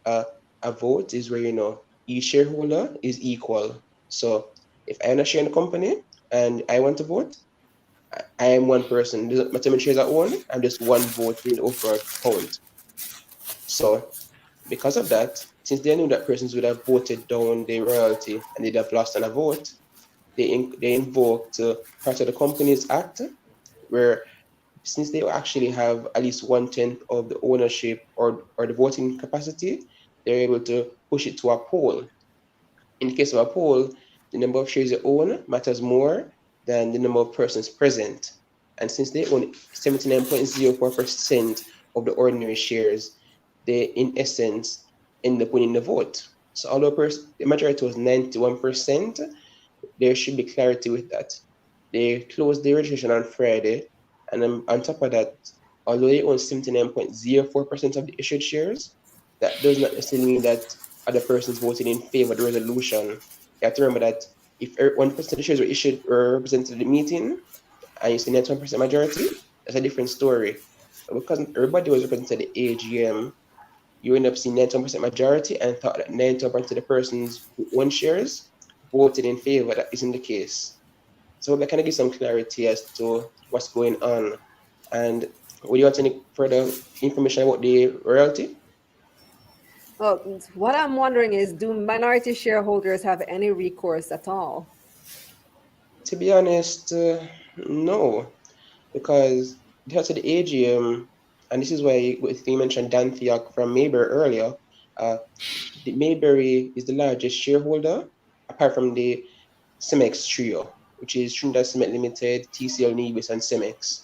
a vote is where each shareholder is equal. So if I own a share in the company and I want to vote, I am one person. It doesn't matter how many shares I own, I'm just one vote in the overall count. So because of that, since they knew that persons would have voted down the royalty and they'd have lost on a vote, they invoked part of the Companies Act, where since they actually have at least 1/10 of the ownership or the voting capacity, they're able to push it to a poll. In the case of a poll, the number of shares you own matters more than the number of persons present. And since they own 79.04% of the ordinary shares, they, in essence, end up winning the vote. So although the majority was 91%, there should be clarity with that. They closed the registration on Friday, and on top of that, although they own 79.04% of the issued shares, that does not necessarily mean that other persons voted in favor of the resolution. You have to remember that if 1% of the shares were issued or represented at the meeting, and you see 91% majority, that's a different story. But because everybody was represented at the AGM, you end up seeing 91% majority and thought that 91% of the persons who own shares voted in favor. That isn't the case. So that kind of gives some clarity as to what's going on. And would you want any further information about the royalty? Well, what I'm wondering is, do minority shareholders have any recourse at all? To be honest, no, because because of the AGM, and this is why you mentioned Dan Theok from Mayberry earlier. The Mayberry is the largest shareholder, apart from the Cemex trio, which is Trinidad Cement Limited, TCL Nevis, and Cemex.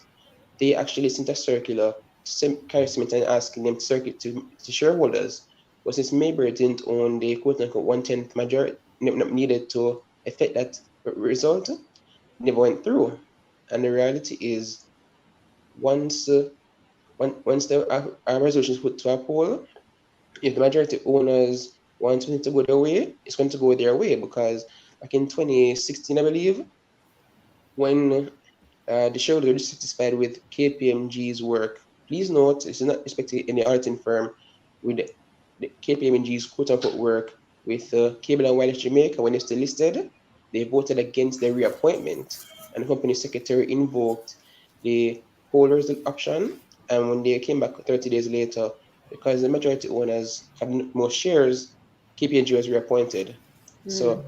They actually sent a circular to Carrier Cement and asking them to circulate to shareholders. But since Mayberry didn't own the quote-unquote 1/10 majority needed to affect that result, never went through. And the reality is, once the resolution is put to a poll, if the majority owners want it to go their way, it's going to go their way, because back in 2016, I believe, when the shareholders were dissatisfied with KPMG's work. Please note, this is not respecting any auditing firm, with the KPMG's quote-unquote work with Cable and Wireless Jamaica when it's still listed. They voted against their reappointment, and the company secretary invoked the holders option. And when they came back 30 days later, because the majority owners had more shares, KPMG was reappointed. So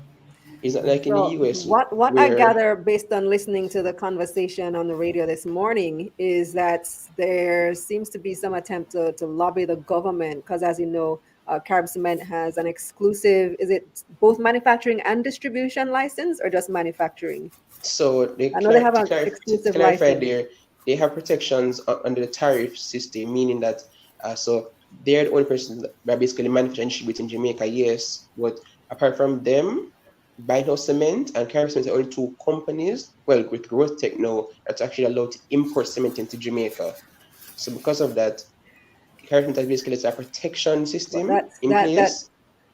it's not like in the So US what I where gather based on listening to the conversation on the radio this morning is that there seems to be some attempt to lobby the government, because as you know, Carib Cement has an exclusive, is it both manufacturing and distribution license, or just manufacturing? So I know they have to an exclusive clarify license. there, they have protections under the tariff system, meaning that so they're the only person that basically manufacture and distribute in Jamaica, yes. But apart from them, Bino Cement and Carib Cement are only two companies, well, with Growth Tech now, that's actually allowed to import cement into Jamaica. So because of that, Carib Cement has basically a protection But system that's in that that place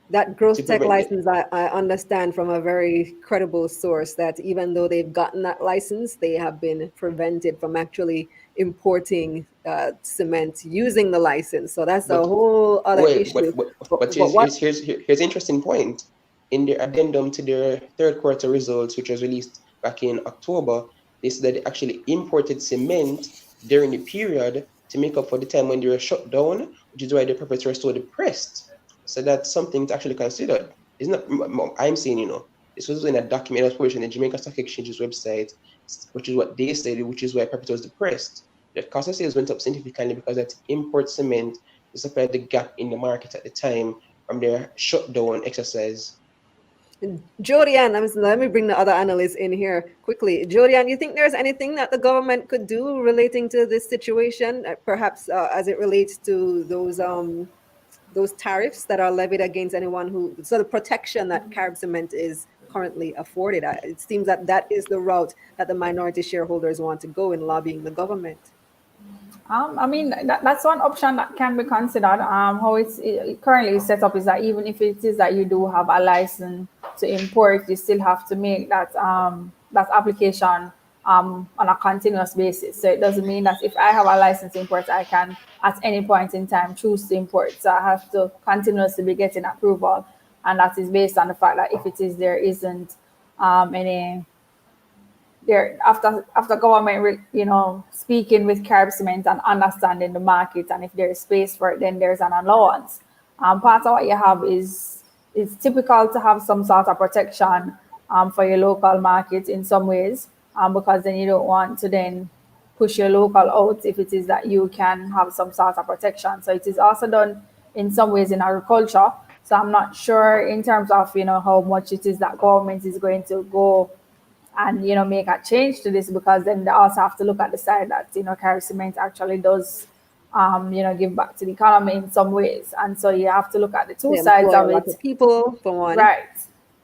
that to growth tech prevent it. license, I understand from a very credible source that even though they've gotten that license, they have been prevented from actually importing cement using the license. So that's a But whole other well, issue. but But what here's an interesting point. In their addendum to their third quarter results, which was released back in October, they said that they actually imported cement during the period to make up for the time when they were shut down, which is why the profits were so depressed. So that's something to actually consider. It's not, I'm saying, this was in a document that was published on the Jamaica Stock Exchange's website, which is what they stated, which is why profit was depressed. The cost of sales went up significantly because that import cement to supply the gap in the market at the time from their shutdown exercise. Jodian, let me bring the other analysts in here quickly. Jodian, you think there's anything that the government could do relating to this situation, perhaps as it relates to those tariffs that are levied against anyone who, so the protection that Carib Cement is currently afforded? It seems that that is the route that the minority shareholders want to go in lobbying the government. I mean, that's one option that can be considered. How it currently set up is that even if it is that you do have a license to import, you still have to make that that application on a continuous basis. So it doesn't mean that if I have a license to import, I can at any point in time choose to import. So I have to continuously be getting approval, and that is based on the fact that if it is there isn't any there after government, speaking with Carib Cement and understanding the market, and if there is space for it, then there's an allowance. Part of what you have is it's typical to have some sort of protection for your local market in some ways, because then you don't want to then push your local out if it is that you can have some sort of protection. So it is also done in some ways in agriculture. So I'm not sure in terms of how much it is that government is going to go and make a change to this, because then they also have to look at the side that Carib Cement actually does give back to the economy in some ways, and so you have to look at the two sides of it. People for one, right?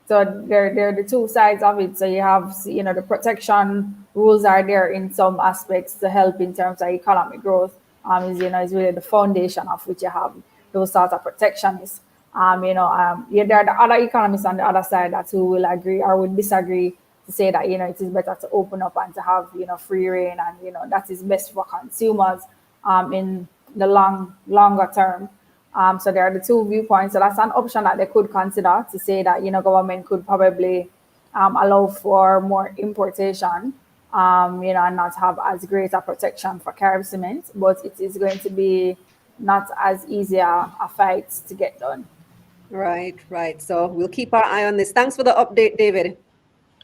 So they're the two sides of it. So you have the protection rules are there in some aspects to help in terms of economic growth. Is really the foundation of which you have those sorts of protections. There are the other economists on the other side that who will agree or will disagree, to say that it is better to open up and to have free reign, and that is best for consumers in the longer term. So there are the two viewpoints. So that's an option that they could consider, to say that government could probably allow for more importation, and not have as great a protection for Carib Cement, but it is going to be not as easy a fight to get done. Right. So we'll keep our eye on this. Thanks for the update, David.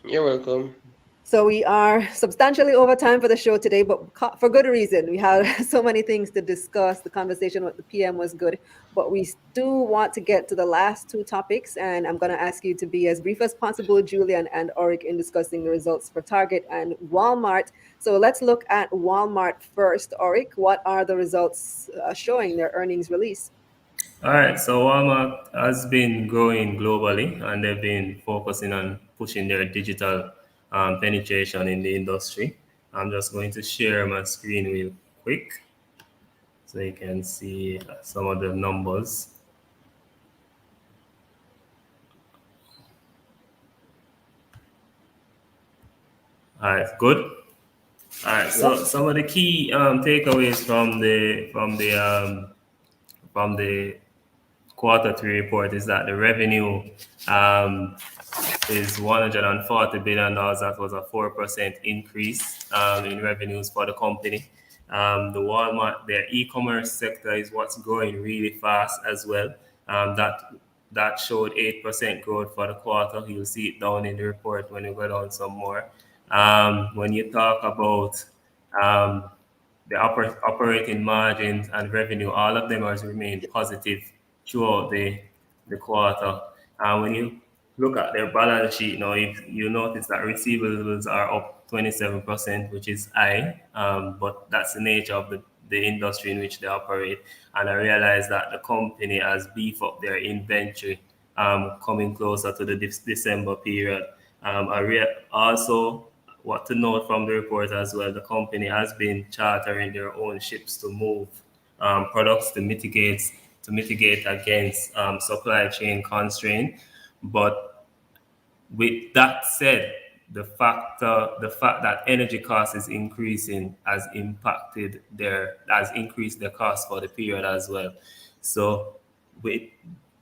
You're welcome. So we are substantially over time for the show today, but for good reason. We had so many things to discuss. The conversation with the PM was good, but we do want to get to the last two topics, and I'm going to ask you to be as brief as possible, Julian and Orick, in discussing the results for Target and Walmart. So let's look at Walmart first. Orick, what are the results showing their earnings release? All right, so Walmart has been growing globally, and they've been focusing on pushing their digital penetration in the industry. I'm just going to share my screen real quick so you can see some of the numbers. All right, good. All right, so some of the key takeaways from the Q3 report is that the revenue is $140 billion. That was a 4% increase in revenues for the company. The Walmart, their e-commerce sector is what's growing really fast as well. That showed 8% growth for the quarter. You'll see it down in the report when you go down some more. When you talk about the operating margins and revenue, all of them has remained positive throughout the quarter. When you look at their balance sheet now, you notice that receivables are up 27%, which is high, but that's the nature of the industry in which they operate. And I realize that the company has beefed up their inventory coming closer to the December period. Also, what to note from the report as well, the company has been chartering their own ships to move products to mitigate against supply chain constraint. But with that said, the fact that energy cost is increasing has increased their cost for the period as well. So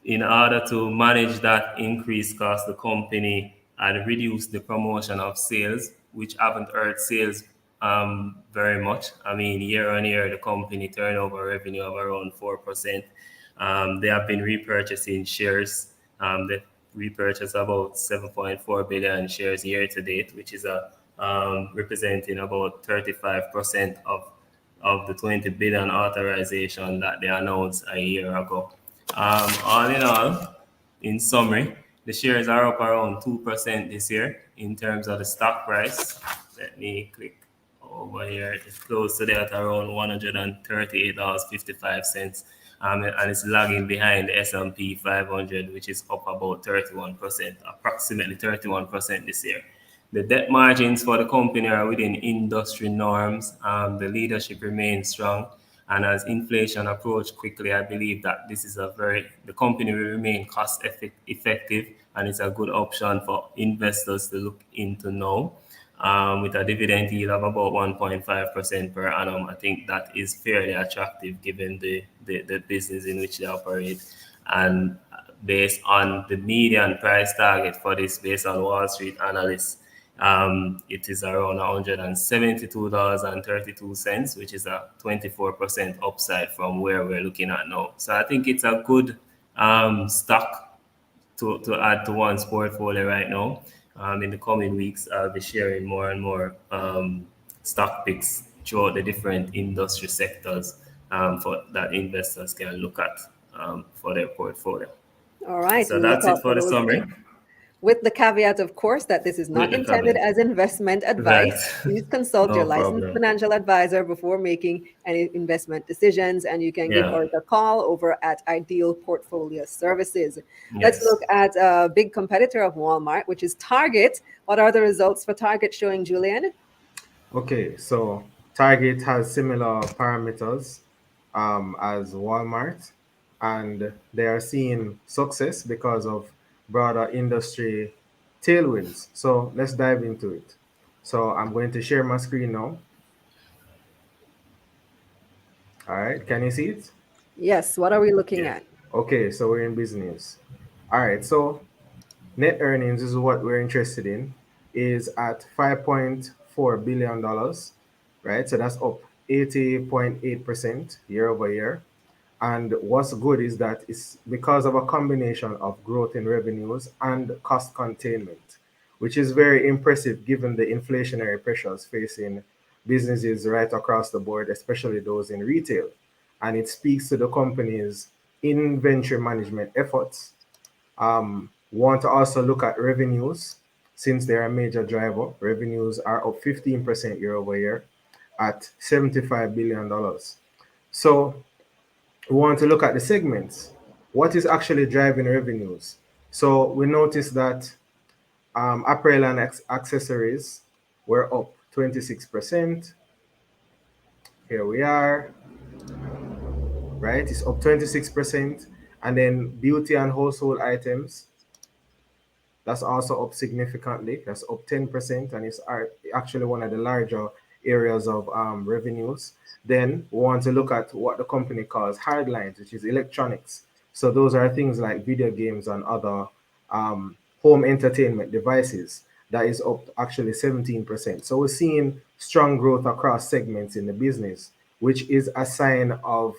in order to manage that increased cost, the company had reduced the promotion of sales, which haven't hurt sales very much. I mean, year on year, the company turnover revenue of around 4%. They have been repurchasing shares. They repurchased about 7.4 billion shares year to date, which is representing about 35% of the 20 billion authorization that they announced a year ago. All in all, in summary, The shares are up around 2% this year in terms of the stock price. Let me click over here. It's closed today at around $138.55. And it's lagging behind the S&P 500, which is up about 31%, approximately 31% this year. The debt margins for the company are within industry norms. The leadership remains strong. And as inflation approaches quickly, I believe that the company will remain cost effective, and it's a good option for investors to look into now. With a dividend yield of about 1.5% per annum, I think that is fairly attractive given the business in which they operate. And based on the median price target for this, based on Wall Street analysts, it is around $172.32, which is a 24% upside from where we're looking at now. So I think it's a good stock to add to one's portfolio right now. In the coming weeks, I'll be sharing more and more stock picks throughout the different industry sectors for that investors can look at for their portfolio. All right. So that's it for the summary. With the caveat, of course, that this is not intended as investment advice. Right. Please consult No your licensed problem. financial advisor before making any investment decisions, and you can give Yeah. Orick a call over at Ideal Portfolio Services. Let's Yes. look at a big competitor of Walmart, which is Target. What are the results for Target showing, Julian? Okay, so Target has similar parameters as Walmart, and they are seeing success because of broader industry tailwinds. So let's dive into it. So I'm going to share my screen now. All right, can you see it? Yes. What are we looking Yeah. at? Okay, so we're in business. All right, so net earnings is what we're interested in, is at $5.4 billion, right? So that's up 80.8% year over year. And what's good is that it's because of a combination of growth in revenues and cost containment, which is very impressive given the inflationary pressures facing businesses right across the board, especially those in retail. And it speaks to the company's inventory management efforts. Want to also look at revenues since they're a major driver. Revenues are up 15% year over year at $75 billion. So we want to look at the segments. What is actually driving revenues? So we noticed that apparel and accessories were up 26%. Here we are, right? It's up 26%. And then beauty and household items, that's also up significantly. That's up 10%, and it's actually one of the larger areas of revenues. Then we want to look at what the company calls hard lines, which is electronics. So those are things like video games and other home entertainment devices. That is up actually 17%. So we're seeing strong growth across segments in the business, which is a sign of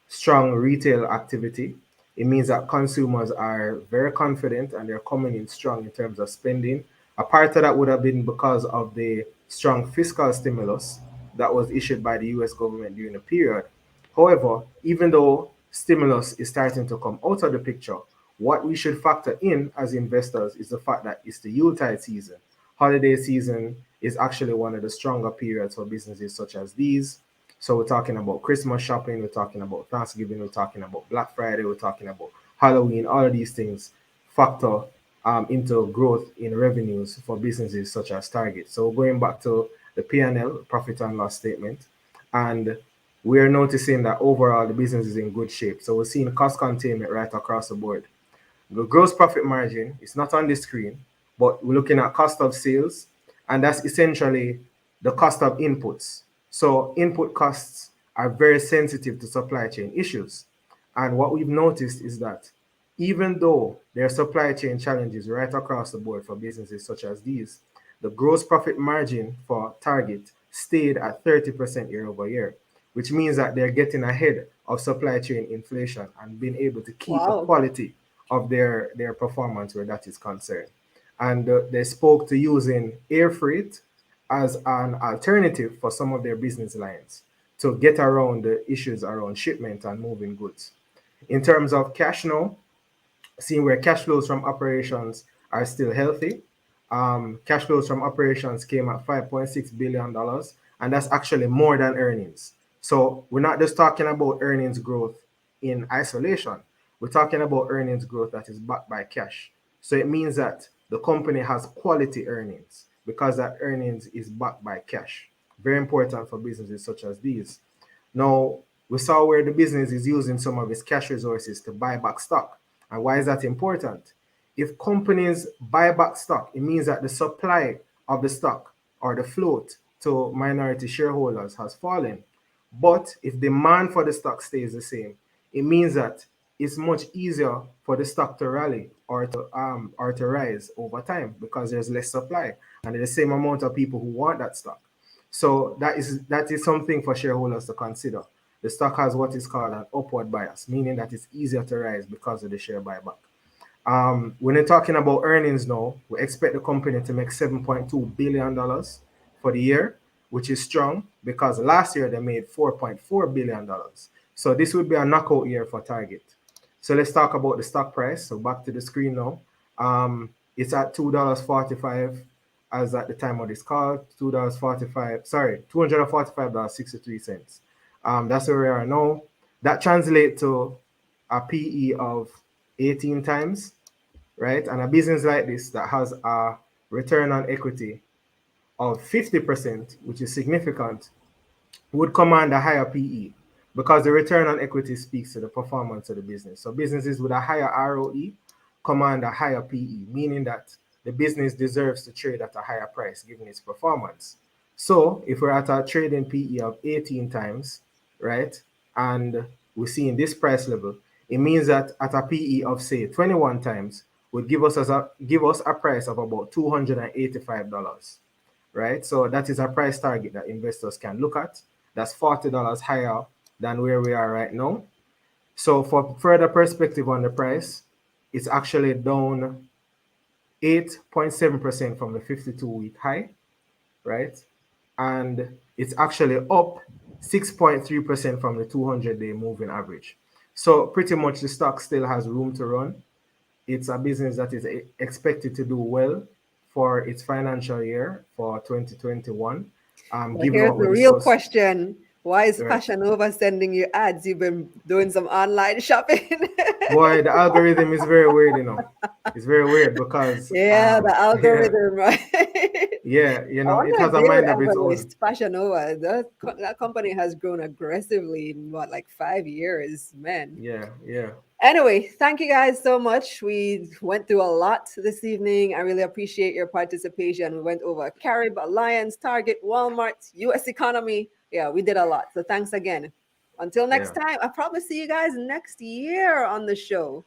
strong retail activity. It means that consumers are very confident and they're coming in strong in terms of spending. A part of that would have been because of the strong fiscal stimulus that was issued by the US government during the period. However, even though stimulus is starting to come out of the picture, what we should factor in as investors is the fact that it's the Yuletide season. Holiday season is actually one of the stronger periods for businesses such as these. So we're talking about Christmas shopping, we're talking about Thanksgiving, we're talking about Black Friday, we're talking about Halloween. All of these things factor into growth in revenues for businesses such as Target. So going back to the P&L, profit and loss statement, and we're noticing that overall the business is in good shape. So we're seeing cost containment right across the board. The gross profit margin is not on the screen, but we're looking at cost of sales, and that's essentially the cost of inputs. So input costs are very sensitive to supply chain issues. And what we've noticed is that even though there are supply chain challenges right across the board for businesses such as these, the gross profit margin for Target stayed at 30% year over year, which means that they're getting ahead of supply chain inflation and being able to keep the Wow. quality of their performance where that is concerned. And they spoke to using air freight as an alternative for some of their business lines to get around the issues around shipment and moving goods. In terms of cash now, seeing where cash flows from operations are still healthy. Cash flows from operations came at $5.6 billion, and that's actually more than earnings. So we're not just talking about earnings growth in isolation. We're talking about earnings growth that is backed by cash. So it means that the company has quality earnings because that earnings is backed by cash. Very important for businesses such as these. Now, we saw where the business is using some of its cash resources to buy back stock. And why is that important? If companies buy back stock, it means that the supply of the stock or the float to minority shareholders has fallen. But if demand for the stock stays the same, it means that it's much easier for the stock to rally or to rise over time because there's less supply and there's the same amount of people who want that stock. So that is something for shareholders to consider. The stock has what is called an upward bias, meaning that it's easier to rise because of the share buyback. When we're talking about earnings now, we expect the company to make $7.2 billion for the year, which is strong because last year they made $4.4 billion. So this would be a knockout year for Target. So let's talk about the stock price. So back to the screen now. It's at $2.45 as at the time of this call, $245.63. That's where we are now. That translates to a PE of 18 times, right? And a business like this that has a return on equity of 50%, which is significant, would command a higher PE because the return on equity speaks to the performance of the business. So businesses with a higher ROE command a higher PE, meaning that the business deserves to trade at a higher price given its performance. So if we're at a trading PE of 18 times, right, and we're seeing this price level, it means that at a PE of say 21 times would give us a price of about $285, right? So that is a price target that investors can look at. That's $40 higher than where we are right now. So for further perspective on the price, it's actually down 8.7% from the 52-week high, right? And it's actually up 6.3% from the 200-day moving average. So pretty much the stock still has room to run. It's a business that is expected to do well for its financial year for 2021. Here's the real question. Why is Fashion Nova sending you ads? You've been doing some online shopping. Boy, the algorithm is very weird, you know. It's very weird because the algorithm, right? Yeah, it has a mind of its own. Fashion Nova, that company has grown aggressively in like 5 years, man. Yeah. Anyway, thank you guys so much. We went through a lot this evening. I really appreciate your participation. We went over Carib, Alliance, Target, Walmart, U.S. economy. Yeah, we did a lot. So thanks again. Until next time, I'll probably see you guys next year on the show.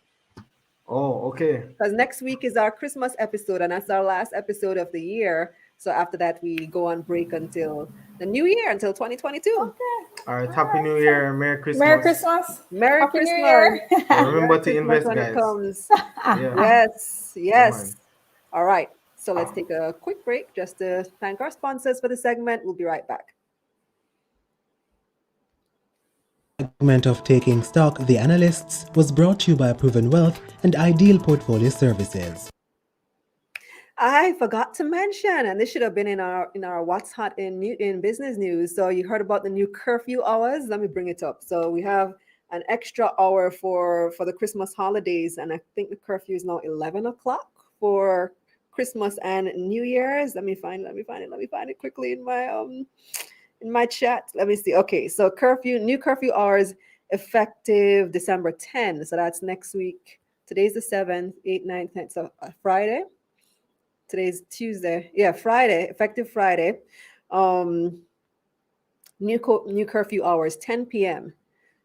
Oh, okay. Because next week is our Christmas episode, and that's our last episode of the year. So after that, we go on break until the new year, until 2022. Okay. All right. Happy New Year. Merry Christmas. Merry Christmas. Merry Happy Christmas. New Year. Remember to invest, when guys. It comes. Yeah. Yes. All right. So let's take a quick break just to thank our sponsors for the segment. We'll be right back. Segment of Taking Stock, The Analysts, was brought to you by Proven Wealth and Ideal Portfolio Services. I forgot to mention, and this should have been in our What's Hot in business news. So you heard about the new curfew hours. Let me bring it up. So we have an extra hour for the Christmas holidays, and I think the curfew is now 11 o'clock for Christmas and New Year's. Let me find it quickly in my chat. Let me see. Okay, so new curfew hours effective December 10. So that's next week. Today's the 7th, 8th, 9th, 10th. So Friday. Today's Tuesday. Yeah, Friday, effective Friday. New curfew hours, 10 p.m.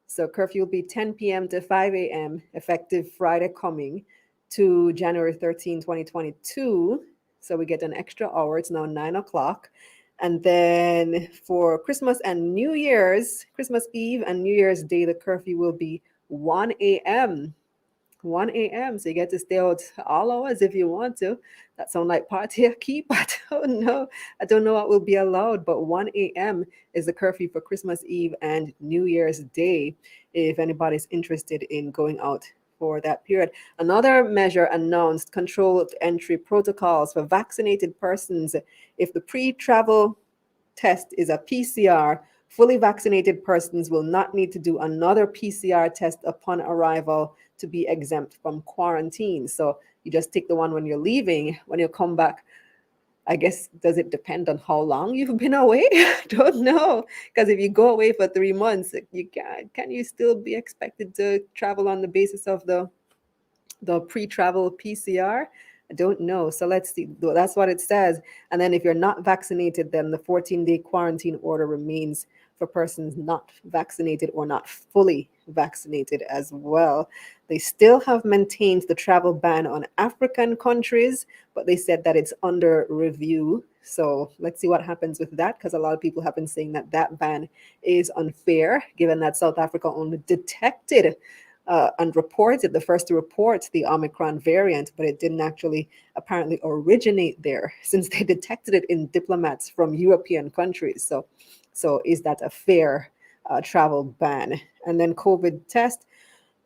So curfew will be 10 p.m. to 5 a.m. effective Friday coming to January 13, 2022. So we get an extra hour. It's now 9 o'clock. And then for Christmas and New Year's, Christmas Eve and New Year's Day, the curfew will be 1 a.m. 1 a.m. So you get to stay out all hours if you want to. That sounds like party or keep. I don't know. I don't know what will be allowed, but 1 a.m. is the curfew for Christmas Eve and New Year's Day if anybody's interested in going out for that period. Another measure announced controlled entry protocols for vaccinated persons. If the pre-travel test is a PCR, fully vaccinated persons will not need to do another PCR test upon arrival to be exempt from quarantine. So you just take the one when you're leaving. When you come back, I guess, does it depend on how long you've been away? Don't know. Because if you go away for 3 months, can you still be expected to travel on the basis of the pre-travel PCR? I don't know. So let's see. That's what it says. And then if you're not vaccinated, then the 14-day quarantine order remains for persons not vaccinated or not fully vaccinated as well. They still have maintained the travel ban on African countries, but they said that it's under review. So let's see what happens with that, because a lot of people have been saying that that ban is unfair, given that South Africa only detected and reported, the first to report the Omicron variant, but it didn't actually apparently originate there, since they detected it in diplomats from European countries. So is that a fair travel ban? And then COVID test.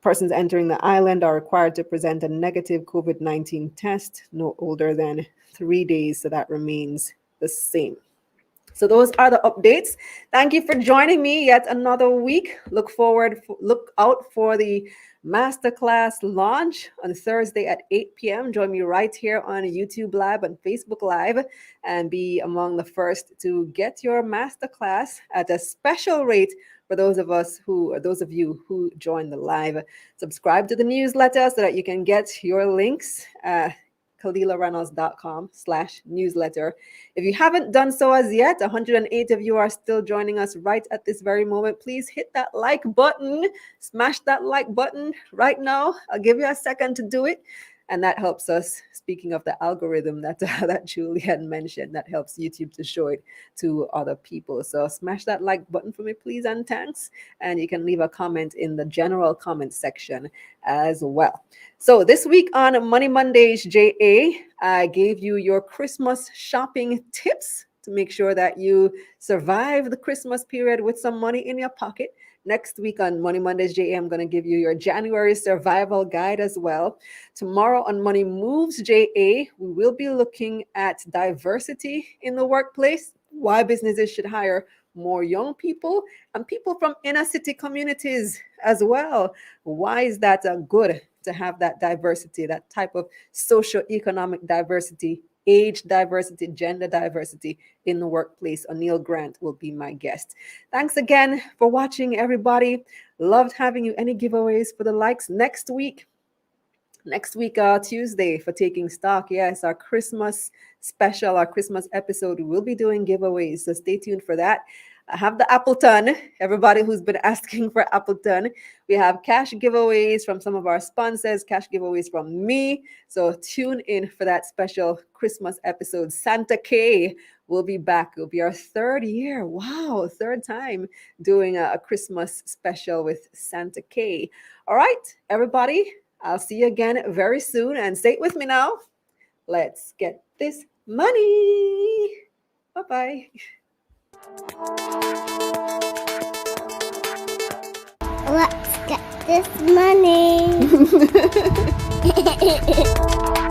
Persons entering the island are required to present a negative COVID-19 test no older than 3 days. So that remains the same. So those are the updates. Thank you for joining me yet another week. Look out for the masterclass launch on Thursday at 8 p.m. Join me right here on YouTube Live and Facebook Live, and be among the first to get your masterclass at a special rate for those of you who join the live. Subscribe to the newsletter so that you can get your links. KalilaReynolds.com/newsletter. If you haven't done so as yet, 108 of you are still joining us right at this very moment. Please hit that like button, smash that like button right now. I'll give you a second to do it. And that helps us, speaking of the algorithm that Julie had mentioned, that helps YouTube to show it to other people. So smash that like button for me, please, and thanks. And you can leave a comment in the general comment section as well. So this week on Money Mondays JA, I gave you your Christmas shopping tips to make sure that you survive the Christmas period with some money in your pocket. Next week on Money Mondays JA, I'm going to give you your January survival guide as well. Tomorrow on Money Moves JA, we will be looking at diversity in the workplace, why businesses should hire more young people and people from inner city communities as well. Why is that good to have that diversity, that type of socioeconomic diversity, age diversity, gender diversity in the workplace? O'Neill Grant will be my guest. Thanks again for watching, everybody. Loved having you. Any giveaways for the likes next week? Tuesday, for Taking Stock. Yes, our Christmas special, our Christmas episode, we'll be doing giveaways. So stay tuned for that. I have the Appleton. Everybody who's been asking for Appleton, we have cash giveaways from some of our sponsors, cash giveaways from me. So tune in for that special Christmas episode. Santa K will be back. It'll be our 3rd year. Wow, 3rd time doing a Christmas special with Santa K. All right, everybody, I'll see you again very soon. And stay with me now. Let's get this money. Bye-bye. Let's get this money.